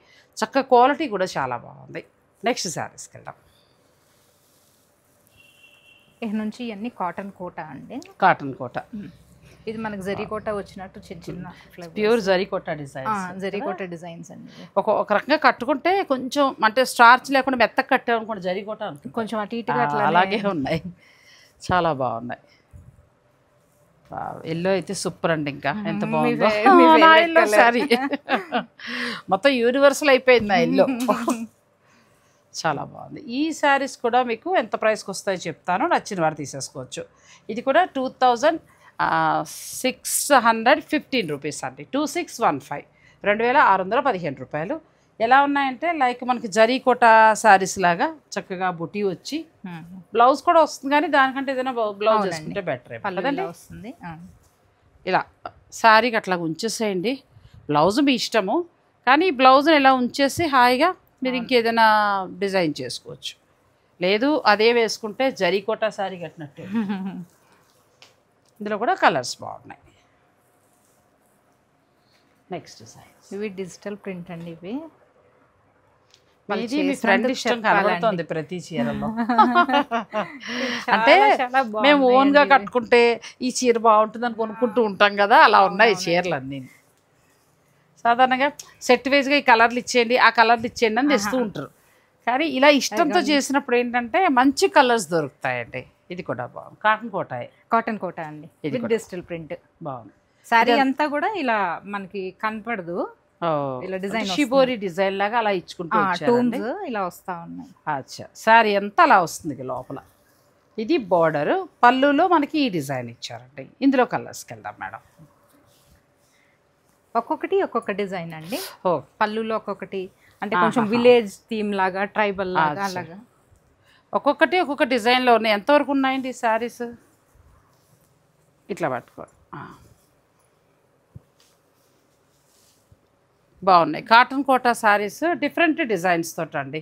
చక్క క్వాలిటీ కూడా చాలా బాగుంది. నెక్స్ట్ శారీస్కి వెళ్దాం. ఇక నుంచి ఇవన్నీ కాటన్ కోట అండి. కాటన్ కోట. ఇది మనకి జరీ కోట వచ్చినట్టు చిన్న చిన్న ప్యూర్ జరీ కోట డిజైన్స్. జరీ కోట డిజైన్స్ అండి. ఒక రకంగా కట్టుకుంటే కొంచెం అంటే స్టార్చ్ లేకుండా మెత్తగా కట్టామనుకోండి జరీ కోట అనుకుంటే కొంచెం అటు ఇటుగా అట్లా అలాగే ఉన్నాయి. చాలా బాగున్నాయి. ఎల్లో అయితే సూపర్ అండి. ఇంకా ఎంత బాగుందో ఎల్లో సారీ. మొత్తం యూనివర్సల్ అయిపోయింది ఆ ఎల్లో. చాలా బాగుంది. ఈ శారీస్ కూడా మీకు ఎంత ప్రైస్కి వస్తాయో చెప్తాను, నచ్చిన వారు తీసేసుకోవచ్చు. ఇది కూడా 2615 రూపీస్ అండి. 2615, 2615 రూపాయలు. ఎలా ఉన్నాయంటే లైక్ మనకి జరీ కోట శారీస్ లాగా చక్కగా బుటీ వచ్చి బ్లౌజ్ కూడా వస్తుంది. కానీ దానికంటే ఏదైనా బ్లౌజ్ వేసుకుంటే బెటర్ కదండి వస్తుంది. ఇలా శారీకి అట్లా ఉంచేసేయండి. బ్లౌజ్ మీ ఇష్టము, కానీ బ్లౌజ్ని ఇలా ఉంచేసి హాయిగా మీరు ఇంకేదైనా డిజైన్ చేసుకోవచ్చు. లేదు అదే వేసుకుంటే జరీ కోట శారీ కట్టినట్టు. ఇందులో కూడా కలర్స్ బాగున్నాయి. నెక్స్ట్ సైజ్ ఇవి డిజిటల్ ప్రింట్ అండి. ఇవి ఇది మీ ఫ్రెండ్ ఇష్టం కనబడుతుంది ప్రతి చీరలో. అంటే మేము ఓన్గా కట్టుకుంటే ఈ చీర బాగుంటుందని కొనుక్కుంటూ ఉంటాం కదా, అలా ఉన్నాయి చీరలు అన్నీ. సాధారణంగా సెట్ వైజ్గా ఈ కలర్లు ఇచ్చేయండి ఆ కలర్లు ఇచ్చేయండి అని తెస్తూ ఉంటారు. కానీ ఇలా ఇష్టంతో చేసినప్పుడు ఏంటంటే మంచి కలర్స్ దొరుకుతాయండి. ఇది కూడా బాగుంది. కాటన్ కోట అండి. ఇది డిజిటల్ ప్రింట్ బాగుంది. శారీ అంతా కూడా ఇలా మనకి కనపడదు, ఇలా డిజైన్ షిబోరి డిజైన్ లాగా అలా ఇచ్చుకుంటూ ఇలా వస్తా ఉన్నాయి. అచ్చా, శారీ అంతా అలా వస్తుంది లోపల. ఇది బార్డర్. పళ్ళులో మనకి ఈ డిజైన్ ఇచ్చారండి. ఇందులో కలర్స్కి వెళ్దాం మేడం. ఒక్కొక్కటి ఒక్కొక్క డిజైన్ అండి. పళ్ళులో ఒక్కొక్కటి అంటే కొంచెం విలేజ్ థీమ్ లాగా, ట్రైబల్ లాగా అలాగా ఒక్కొక్కటి ఒక్కొక్క డిజైన్లో ఉన్నాయి. ఎంతవరకు ఉన్నాయండి ఈ శారీస్? ఇట్లా పట్టుకో. బాగున్నాయి. Cotton Kota saris different designs తోటి అండి.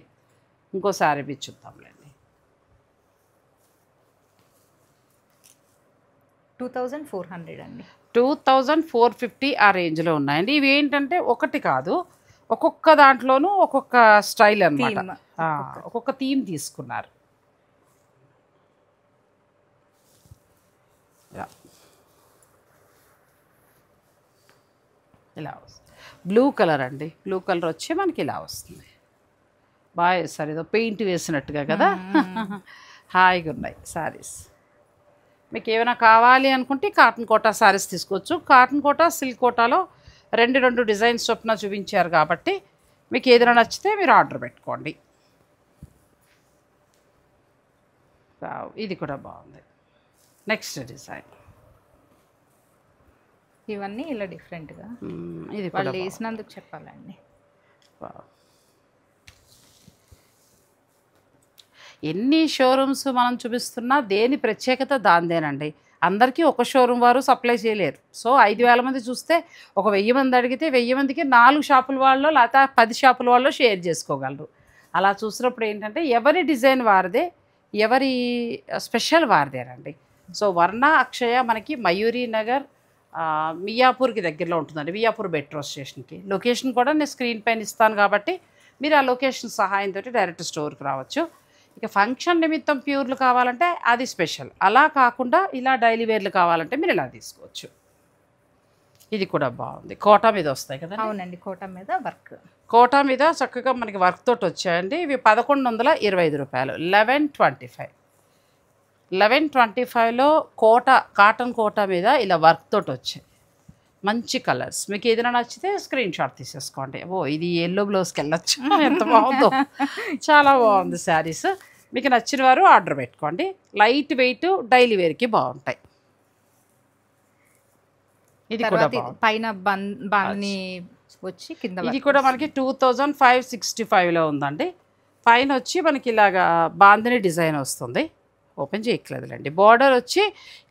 ఇంకో శారీ చూద్దాంలేండి. 2400 అండి. 2450 ఆ రేంజ్లో ఉన్నాయండి. ఇవి ఏంటంటే ఒకటి కాదు, ఒక్కొక్క దాంట్లోనూ ఒక్కొక్క స్టైల్ అన్నమాట. ఒక్కొక్క థీమ్ తీసుకున్నారు. ఇలా వస్తుంది. బ్లూ కలర్ అండి. బ్లూ కలర్ వచ్చి మనకి ఇలా వస్తుంది. బాగా వేస్తారు, ఏదో పెయింట్ వేసినట్టుగా కదా. హాయిగా ఉన్నాయి శారీస్. మీకు ఏమైనా కావాలి అనుకుంటే కాటన్ కోటా శారీస్ తీసుకోవచ్చు. కాటన్ కోటా, సిల్క్ కోటాలో రెండు డిజైన్స్ చొప్పున చూపించారు కాబట్టి మీకు ఏదైనా నచ్చితే మీరు ఆర్డర్ పెట్టుకోండి. ఇది కూడా బాగుంది. Next design. ఇవన్నీ ఇలా డిఫరెంట్గా ఇది వాళ్ళు వేసినందుకు చెప్పాలండి. ఎన్ని షోరూమ్స్ మనం చూపిస్తున్నా దేని ప్రత్యేకత దాందేనండి. అందరికీ ఒక షోరూమ్ వారు సప్లై చేయలేరు. సో 5000 మంది చూస్తే ఒక 1000 మంది అడిగితే 1000 మందికి 4 షాపుల వాళ్ళు లేకపోతే 10 షాపుల వాళ్ళు షేర్ చేసుకోగలరు. అలా చూసినప్పుడు ఏంటంటే ఎవరి డిజైన్ వారిదే, ఎవరి స్పెషల్ వారిదేనండి. సో వర్ణ అక్షయ మనకి మయూరి నగర్ మియాపూర్కి దగ్గరలో ఉంటుందండి. మియాపూర్ మెట్రో స్టేషన్కి. లొకేషన్ కూడా నేను స్క్రీన్ పైన ఇస్తాను కాబట్టి మీరు ఆ లొకేషన్ సహాయంతో డైరెక్ట్ స్టోర్కి రావచ్చు. ఇక ఫంక్షన్ నిమిత్తం ప్యూర్లు కావాలంటే అది స్పెషల్. అలా కాకుండా ఇలా డైలీ వేర్లు కావాలంటే మీరు ఇలా తీసుకోవచ్చు. ఇది కూడా బాగుంది, కోటా మీద వస్తాయి కదా. అవునండి, కోటా మీద వర్క్. కోటా మీద చక్కగా మనకి వర్క్ తోటి వచ్చాయండి. ఇవి 1125 రూపాయలు. 1125. 1125లో కోటా, కాటన్ కోటా మీద ఇలా వర్క్ తోటి వచ్చాయి. మంచి కలర్స్. మీకు ఏదైనా నచ్చితే స్క్రీన్ షాట్ తీసేసుకోండి. ఓ ఇది ఎల్లో బ్లౌజ్కి వెళ్ళొచ్చు, ఎంత బాగుందో, చాలా బాగుంది శారీస్. మీకు నచ్చిన వారు ఆర్డర్ పెట్టుకోండి. లైట్ వెయిట్, డైలీ వేర్కి బాగుంటాయి. ఇది కూడా పైన బాందని వచ్చి కింద ఇది కూడా మనకి 2565లో ఉందండి. పైన వచ్చి మనకి ఇలాగా బాందని డిజైన్ వస్తుంది. ఓపెన్ చేయట్లేదులేండి. బార్డర్ వచ్చి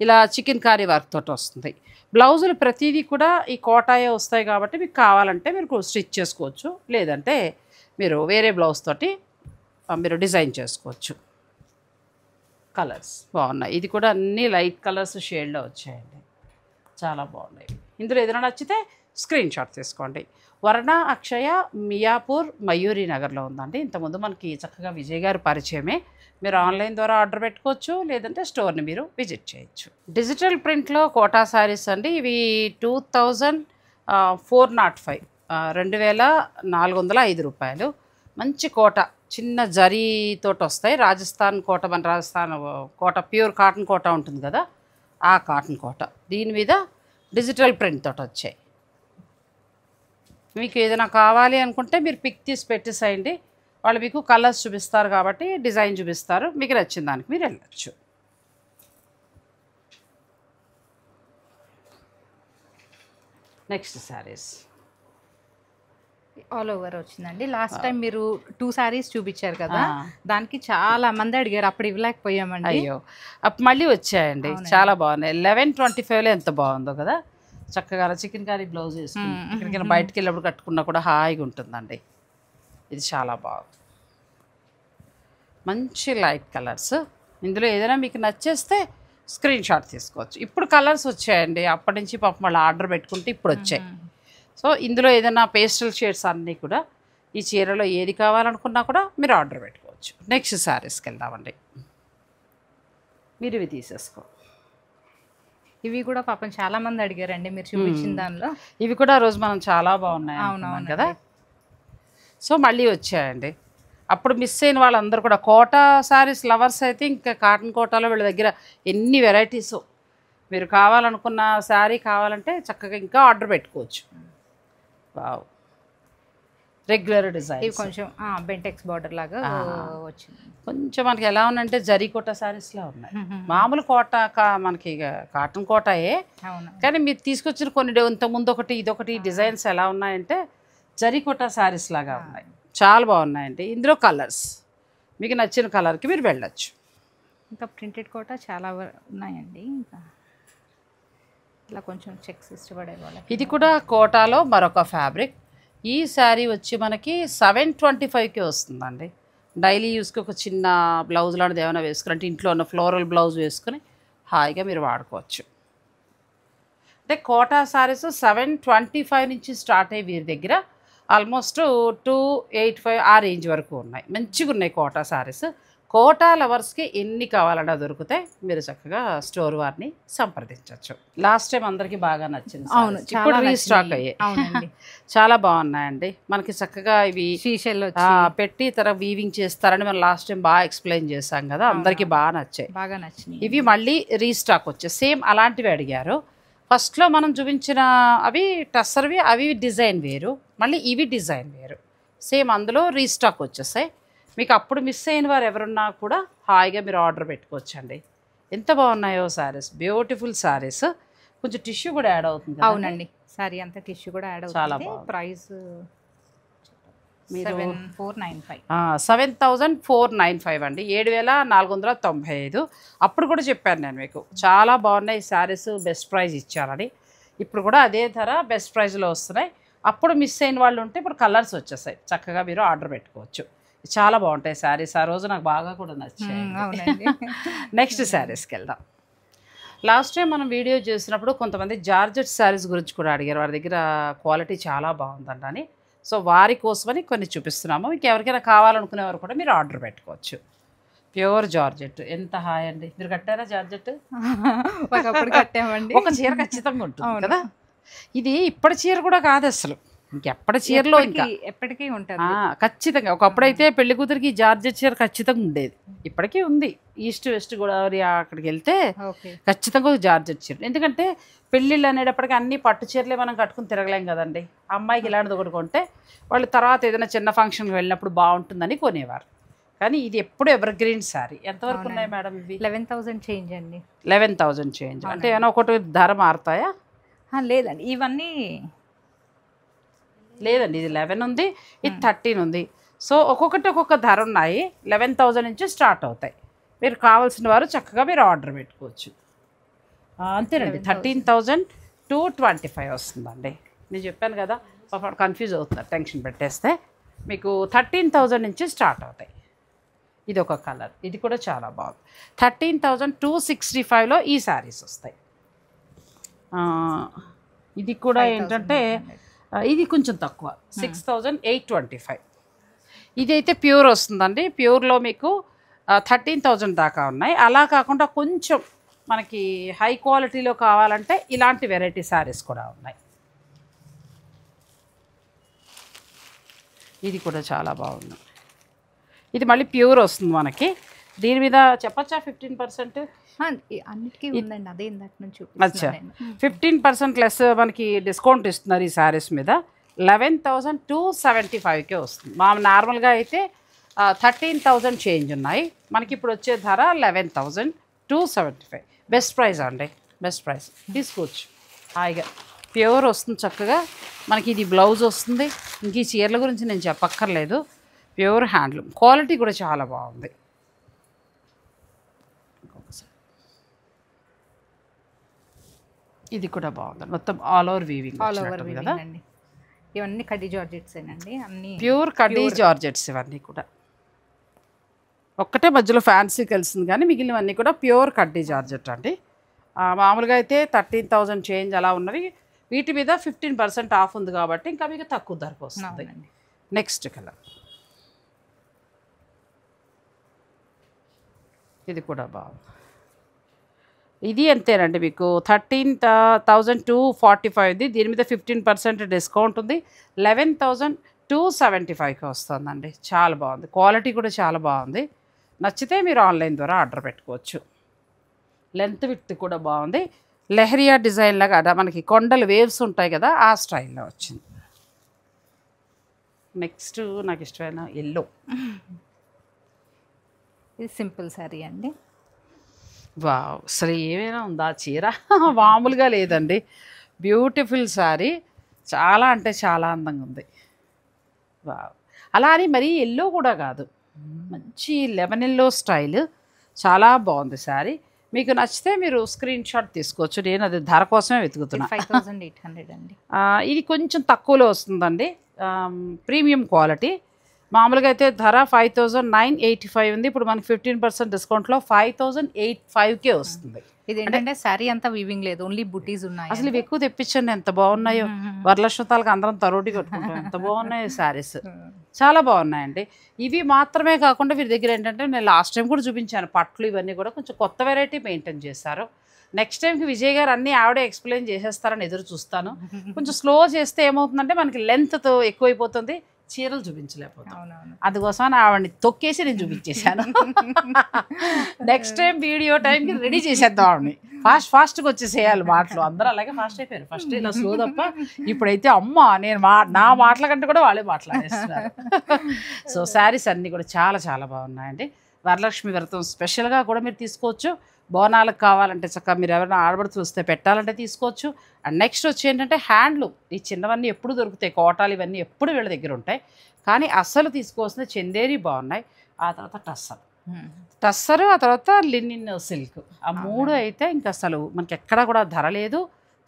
ఇలా చికెన్ కారీ వర్క్ తోటి వస్తుంది. బ్లౌజులు ప్రతిదీ కూడా ఈ కోటాయే వస్తాయి కాబట్టి మీకు కావాలంటే మీరు స్టిచ్ చేసుకోవచ్చు, లేదంటే మీరు వేరే బ్లౌజ్ తోటి మీరు డిజైన్ చేసుకోవచ్చు. కలర్స్ బాగున్నాయి. ఇది కూడా అన్ని లైట్ కలర్స్ షేడ్లో వచ్చాయండి, చాలా బాగున్నాయి. ఇందులో ఏదైనా నచ్చితే స్క్రీన్ షాట్ తీసుకోండి. వర్ణ అక్షయ మియాపూర్ మయూరి నగర్లో ఉందండి. ఇంతకుముందు మనకి చక్కగా విజయ్ గారు పరిచయమే. మీరు ఆన్లైన్ ద్వారా ఆర్డర్ పెట్టుకోవచ్చు, లేదంటే స్టోర్ని మీరు విజిట్ చేయొచ్చు. డిజిటల్ ప్రింట్లో కోటా శారీస్ అండి. ఇవి 2405, 2405 రూపాయలు. మంచి కోట, చిన్న జరీతోటి వస్తాయి. రాజస్థాన్ కోట, మన రాజస్థాన్ కోట ప్యూర్ కాటన్ కోట ఉంటుంది కదా, ఆ కాటన్ కోట. దీని మీద డిజిటల్ ప్రింట్ తోటి వచ్చాయి. మీకు ఏదైనా కావాలి అనుకుంటే మీరు పిక్ తీసి పెట్టేసేయండి, వాళ్ళు మీకు కలర్స్ చూపిస్తారు కాబట్టి డిజైన్ చూపిస్తారు, మీకు నచ్చిన దానికి మీరు వెళ్ళచ్చు. నెక్స్ట్ శారీస్ ఆల్ ఓవర్ వచ్చిందండి. లాస్ట్ టైం మీరు 2 శారీస్ చూపించారు కదా, దానికి చాలా మంది అడిగారు, అప్పుడు ఇవ్వలేకపోయామండి. అయ్యో, అప్పుడు మళ్ళీ వచ్చాయండి, చాలా బాగున్నాయి. 1125లో ఎంత బాగుందో కదా. చక్కగా చికెన్ కర్రీ బ్లౌజ్ వేసుకుని ఎక్కడికైనా బయటకు వెళ్ళినప్పుడు కట్టుకున్నా కూడా హాయిగా ఉంటుందండి. ఇది చాలా బాగుంది, మంచి లైట్ కలర్స్. ఇందులో ఏదైనా మీకు నచ్చేస్తే స్క్రీన్ షాట్ తీసుకోవచ్చు. ఇప్పుడు కలర్స్ వచ్చాయండి, అప్పటి నుంచి పాపం మళ్ళీ ఆర్డర్ పెట్టుకుంటే ఇప్పుడు వచ్చాయి. సో ఇందులో ఏదైనా పేస్టల్ షేడ్స్ అన్నీ కూడా ఈ చీరలో ఏది కావాలనుకున్నా కూడా మీరు ఆర్డర్ పెట్టుకోవచ్చు. నెక్స్ట్ శారీస్కి వెళ్దామండి. మీరు ఇవి తీసేసుకో. ఇవి కూడా పాపం చాలా మంది అడిగారండి మీరు చూపించిన దానిలో. ఇవి కూడా రోజు మనం చాలా బాగున్నాయి అవునవును కదా. సో మళ్ళీ వచ్చాయండి. అప్పుడు మిస్ అయిన వాళ్ళందరూ కూడా కోటా శారీస్ లవర్స్ అయితే ఇంకా కాటన్ కోటాలో వీళ్ళ దగ్గర ఎన్ని వెరైటీస్. మీరు కావాలనుకున్న శారీ కావాలంటే చక్కగా ఇంకా ఆర్డర్ పెట్టుకోవచ్చు. Wow, regular design. ఇవి కొంచెం బెంటెక్స్ బార్డర్ లాగా వచ్చింది. కొంచెం మనకి ఎలా ఉన్నాయంటే జరీ కోట శారీస్లా ఉన్నాయి. మామూలు కోట మనకి కాటన్ కోటాయే, కానీ మీరు తీసుకొచ్చిన కొన్ని ఇంతకుముందు ఒకటి ఇదొకటి డిజైన్స్ ఎలా ఉన్నాయంటే జరీ కోట శారీస్ లాగా ఉన్నాయి, చాలా బాగున్నాయండి. ఇందులో కలర్స్ మీకు నచ్చిన కలర్కి మీరు వెళ్ళచ్చు. ఇంకా ప్రింటెడ్ కోట చాలా ఉన్నాయండి. ఇంకా ఇలా కొంచెం చెక్స్ ఇష్టపడే వాళ్ళకి ఇది కూడా కోటాలో మరొక ఫ్యాబ్రిక్. ఈ శారీ వచ్చి మనకి 725కి వస్తుందండి. డైలీ యూస్కి ఒక చిన్న బ్లౌజ్ లాంటిది ఏమైనా వేసుకుని, అంటే ఇంట్లో ఉన్న ఫ్లోరల్ బ్లౌజ్ వేసుకుని హాయిగా మీరు వాడుకోవచ్చు. అంటే కోటా శారీస్ 725 నుంచి స్టార్ట్ అయ్యి వీరి దగ్గర ఆల్మోస్ట్ 285 ఆ రేంజ్ వరకు ఉన్నాయి. మంచిగా ఉన్నాయి కోటా శారీస్. కోటా లవర్స్కి ఎన్ని కావాలన్నా దొరుకుతాయి, మీరు చక్కగా స్టోర్ వారిని సంప్రదించవచ్చు. లాస్ట్ టైం అందరికీ బాగా నచ్చింది. అవును, ఇప్పుడు రీస్టాక్ అయ్యాయి, చాలా బాగున్నాయండి. మనకి చక్కగా ఇవి పెట్టి తర్వాత వీవింగ్ చేస్తారని మనం లాస్ట్ టైం బాగా ఎక్స్ప్లెయిన్ చేశాం కదా, అందరికీ బాగా నచ్చాయి, బాగా నచ్చినాయి. ఇవి మళ్ళీ రీస్టాక్ వచ్చాయి. సేమ్ అలాంటివి అడిగారు. ఫస్ట్లో మనం చూపించిన అవి టస్సర్వి, అవి డిజైన్ వేరు, మళ్ళీ ఇవి డిజైన్ వేరు. సేమ్ అందులో రీస్టాక్ వచ్చేసాయి. మీకు అప్పుడు మిస్ అయిన వారు ఎవరున్నా కూడా హాయిగా మీరు ఆర్డర్ పెట్టుకోవచ్చండి. ఎంత బాగున్నాయో శారీస్, బ్యూటిఫుల్ శారీస్. కొంచెం టిష్యూ కూడా యాడ్ అవుతుంది. అవునండి, సారీ అంతా టిష్యూ కూడా యాడ్ అవుతుంది. చాలా బాగుంది. ప్రైస్ 7495 అండి, 7495. అప్పుడు కూడా చెప్పాను నేను మీకు, చాలా బాగున్నాయి శారీస్, బెస్ట్ ప్రైస్ ఇచ్చారని. ఇప్పుడు కూడా అదే ధర బెస్ట్ ప్రైస్లో వస్తున్నాయి. అప్పుడు మిస్ అయిన వాళ్ళు ఉంటే ఇప్పుడు కలర్స్ వచ్చేసాయి, చక్కగా మీరు ఆర్డర్ పెట్టుకోవచ్చు. చాలా బాగుంటాయి శారీస్. ఆ రోజు నాకు బాగా కూడా నచ్చాయి. నెక్స్ట్ శారీస్కి వెళ్దాం. లాస్ట్ టైం మనం వీడియో చేసినప్పుడు కొంతమంది జార్జెట్ శారీస్ గురించి కూడా అడిగారు, వారి దగ్గర క్వాలిటీ చాలా బాగుందండి. సో వారి కోసమని కొన్ని చూపిస్తున్నాము. మీకు ఎవరికైనా కావాలనుకునేవారు కూడా మీరు ఆర్డర్ పెట్టుకోవచ్చు. ప్యూర్ జార్జెట్ ఎంత హాయ్ అండి. మీరు కట్టారా జార్జెట్? ఒకప్పుడు కట్టామండి. ఒక చీర ఖచ్చితంగా ఉంటుంది కదా. ఇది ఇప్పటి చీర కూడా కాదు అసలు, ఇంకెప్పటి చీరలో ఇంకా ఎప్పటికీ ఉంటుంది ఖచ్చితంగా. ఒకప్పుడైతే పెళ్లి కూతురికి జార్జెట్ చీర ఖచ్చితంగా ఉండేది, ఇప్పటికీ ఉంది. ఈస్ట్ వెస్ట్ గోదావరి అక్కడికి వెళ్తే ఖచ్చితంగా ఒక జార్జెట్ చీర. ఎందుకంటే పెళ్ళిళ్ళు అనేటప్పటికీ అన్ని పట్టు చీరలే మనం కట్టుకుని తిరగలేం కదండి. అమ్మాయికి ఇలాంటిది ఒకటి కొంటే వాళ్ళు తర్వాత ఏదైనా చిన్న ఫంక్షన్కి వెళ్ళినప్పుడు బాగుంటుందని కొనేవారు. కానీ ఇది ఎప్పుడు ఎవర్ గ్రీన్ శారీ. ఎంతవరకు ఉన్నాయి మేడం ఇవి? 11,000 చేంజ్ అండి. 11,000 చేంజ్ అంటే ఏమైనా ఒకటి ధర మారుతాయా? లేదండి, ఇవన్నీ లేదండి. ఇది 11 ఉంది, ఇది 13 ఉంది. సో ఒక్కొక్కటి ఒక్కొక్క ధర ఉన్నాయి. 11,000 నుంచి స్టార్ట్ అవుతాయి. మీరు కావాల్సిన వారు చక్కగా మీరు ఆర్డర్ పెట్టుకోవచ్చు. అంతేనండి. 13,000 to 25 వస్తుందండి. నేను చెప్పాను కదా, కన్ఫ్యూజ్ అవుతున్నారు టెన్షన్ పెట్టేస్తే. మీకు 13,000 నుంచి స్టార్ట్ అవుతాయి. ఇది ఒక కలర్, ఇది కూడా చాలా బాగుంది. 13,265లో ఈ శారీస్ వస్తాయి. ఇది కూడా ఏంటంటే ఇది కొంచెం తక్కువ, 6,825. ఇదైతే ప్యూర్ వస్తుందండి. ప్యూర్లో మీకు 13,000 దాకా ఉన్నాయి. అలా కాకుండా కొంచెం మనకి హై క్వాలిటీలో కావాలంటే ఇలాంటి వెరైటీ శారీస్ కూడా ఉన్నాయి. ఇది కూడా చాలా బాగుంది. ఇది మళ్ళీ ప్యూర్ వస్తుంది మనకి. దీని మీద చెప్పచ్చా 15%? అన్నిటికీ ఉందండి, అదే ఇందాక నుంచి. అచ్చా, 15% లెస్ మనకి డిస్కౌంట్ ఇస్తున్నారు ఈ శారీస్ మీద. 11,275కే వస్తుంది. మా నార్మల్గా అయితే 13,000 చేంజ్ ఉన్నాయి. మనకి ఇప్పుడు వచ్చే ధర 11,275. బెస్ట్ ప్రైస్ అండి, బెస్ట్ ప్రైస్. తీసుకోవచ్చు హాయిగా. ప్యూర్ వస్తుంది చక్కగా మనకి. ఇది బ్లౌజ్ వస్తుంది. ఇంక ఈ చీరల గురించి నేను చెప్పక్కర్లేదు. ప్యూర్ హ్యాండ్లూమ్, క్వాలిటీ కూడా చాలా బాగుంది. ఇది కూడా బాగుంది, మొత్తం ఆల్ ఓవర్ వీవింగ్ కదా. ఇవన్నీ కడ్డీ జార్జెట్స్ అండి, అన్ని ప్యూర్ కడ్డీ జార్జెట్స్. ఇవన్నీ కూడా ఒక్కటే మధ్యలో ఫ్యాన్సీ కలిసింది, కానీ మిగిలినవన్నీ కూడా ప్యూర్ కడ్డీ జార్జెట్ అండి. మామూలుగా అయితే 13,000 చేంజ్ అలా ఉన్నవి. వీటి మీద 15% ఆఫ్ ఉంది కాబట్టి ఇంకా మీకు తక్కువ ధరకు వస్తుంది. నెక్స్ట్ కలర్, ఇది కూడా బాగుంది. ఇది అంతేనండి, మీకు 13,245. దీని మీద 15% డిస్కౌంట్ ఉంది. 11,275కి వస్తుందండి. చాలా బాగుంది, క్వాలిటీ కూడా చాలా బాగుంది. నచ్చితే మీరు ఆన్లైన్ ద్వారా ఆర్డర్ పెట్టుకోవచ్చు. లెంత్ విడ్త్ కూడా బాగుంది. లెహరియా డిజైన్ లాగా మనకి కొండలు వేవ్స్ ఉంటాయి కదా, ఆ స్టైల్లో వచ్చింది. నెక్స్ట్ నాకు ఇష్టమైన ఎల్లో. ఇది సింపుల్ శారీ అండి. వావ్, అసలు ఏమైనా ఉందా చీర? మామూలుగా లేదండి, బ్యూటిఫుల్ శారీ. చాలా అంటే చాలా అందంగా ఉంది. వావ్, అలా అని మరీ ఎల్లో కూడా కాదు, మంచి లెమన్ ఎల్లో స్టైల్. చాలా బాగుంది శారీ. మీకు నచ్చితే మీరు స్క్రీన్ షాట్ తీసుకోవచ్చు. నేను అది ధర కోసమే వెతుకుతున్నా. 5,800 అండి. ఇది కొంచెం తక్కువలో వస్తుందండి, ప్రీమియం క్వాలిటీ. మామూలుగా అయితే ధర 5,985 ఉంది. ఇప్పుడు మనకి 15% డిస్కౌంట్లో 5,085కే వస్తుంది. ఇది ఏంటంటే శారీ అంతా వీవింగ్ లేదు, ఓన్లీ బుటీస్ ఉన్నాయి. అసలు ఇవి ఎక్కువ తెప్పించండి, ఎంత బాగున్నాయో. వరలక్ష్మతాలకు అందరం తరోటి కట్టుకుంటాం, ఎంత బాగున్నాయో శారీస్. చాలా బాగున్నాయండి. ఇవి మాత్రమే కాకుండా వీరి దగ్గర ఏంటంటే నేను లాస్ట్ టైం కూడా చూపించాను పట్లు, ఇవన్నీ కూడా కొంచెం కొత్త వెరైటీ మెయింటైన్ చేస్తారు. నెక్స్ట్ టైంకి విజయ్ గారు అన్నీ ఆవిడే ఎక్స్ప్లెయిన్ చేసేస్తారని ఎదురు చూస్తాను. కొంచెం స్లో చేస్తే ఏమవుతుందంటే మనకి లెంత్తో ఎక్కువైపోతుంది, చీరలు చూపించలేకపోతాం. అందుకోసం ఆవిడని తొక్కేసి నేను చూపించేశాను. నెక్స్ట్ టైం వీడియో టైంకి రెడీ చేసేద్దాం ఆవిడని. ఫాస్ట్గా వచ్చేసేయాలి మాటలు. అందరూ అలాగే ఫాస్ట్ అయిపోయారు. ఫస్ట్ ఇలా స్లో తప్ప ఇప్పుడైతే అమ్మ నేను నా మాటల కంటే కూడా వాళ్ళే మాట్లాడేస్తున్నారు. సో శారీస్ అన్నీ కూడా చాలా చాలా బాగున్నాయండి. వరలక్ష్మి వ్రతం స్పెషల్గా కూడా మీరు తీసుకోవచ్చు. బోనాలకు కావాలంటే చక్కగా మీరు ఎవరైనా ఆడబడుతూ వస్తే పెట్టాలంటే తీసుకోవచ్చు. అండ్ నెక్స్ట్ వచ్చి ఏంటంటే హ్యాండ్లూమ్. ఈ చిన్నవన్నీ ఎప్పుడు దొరుకుతాయి, కోటాలు ఇవన్నీ ఎప్పుడు వీళ్ళ దగ్గర ఉంటాయి. కానీ అస్సలు తీసుకోవాల్సిన చందేరి బాగున్నాయి. ఆ తర్వాత టస్సరు, ఆ తర్వాత లినిన్ సిల్క్. ఆ మూడు అయితే ఇంకా అసలు మనకి ఎక్కడా కూడా ధర లేదు,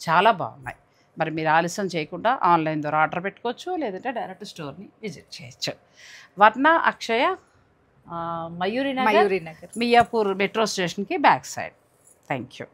చాలా బాగున్నాయి. మరి మీరు ఆలస్యం చేయకుండా ఆన్లైన్ ద్వారా ఆర్డర్ పెట్టుకోవచ్చు, లేదంటే డైరెక్ట్ స్టోర్ని విజిట్ చేయొచ్చు. వర్ణ అక్షయ మయూరి నగర్, మియాపూర్ మెట్రో స్టేషన్కి బ్యాక్ సైడ్. Thank you.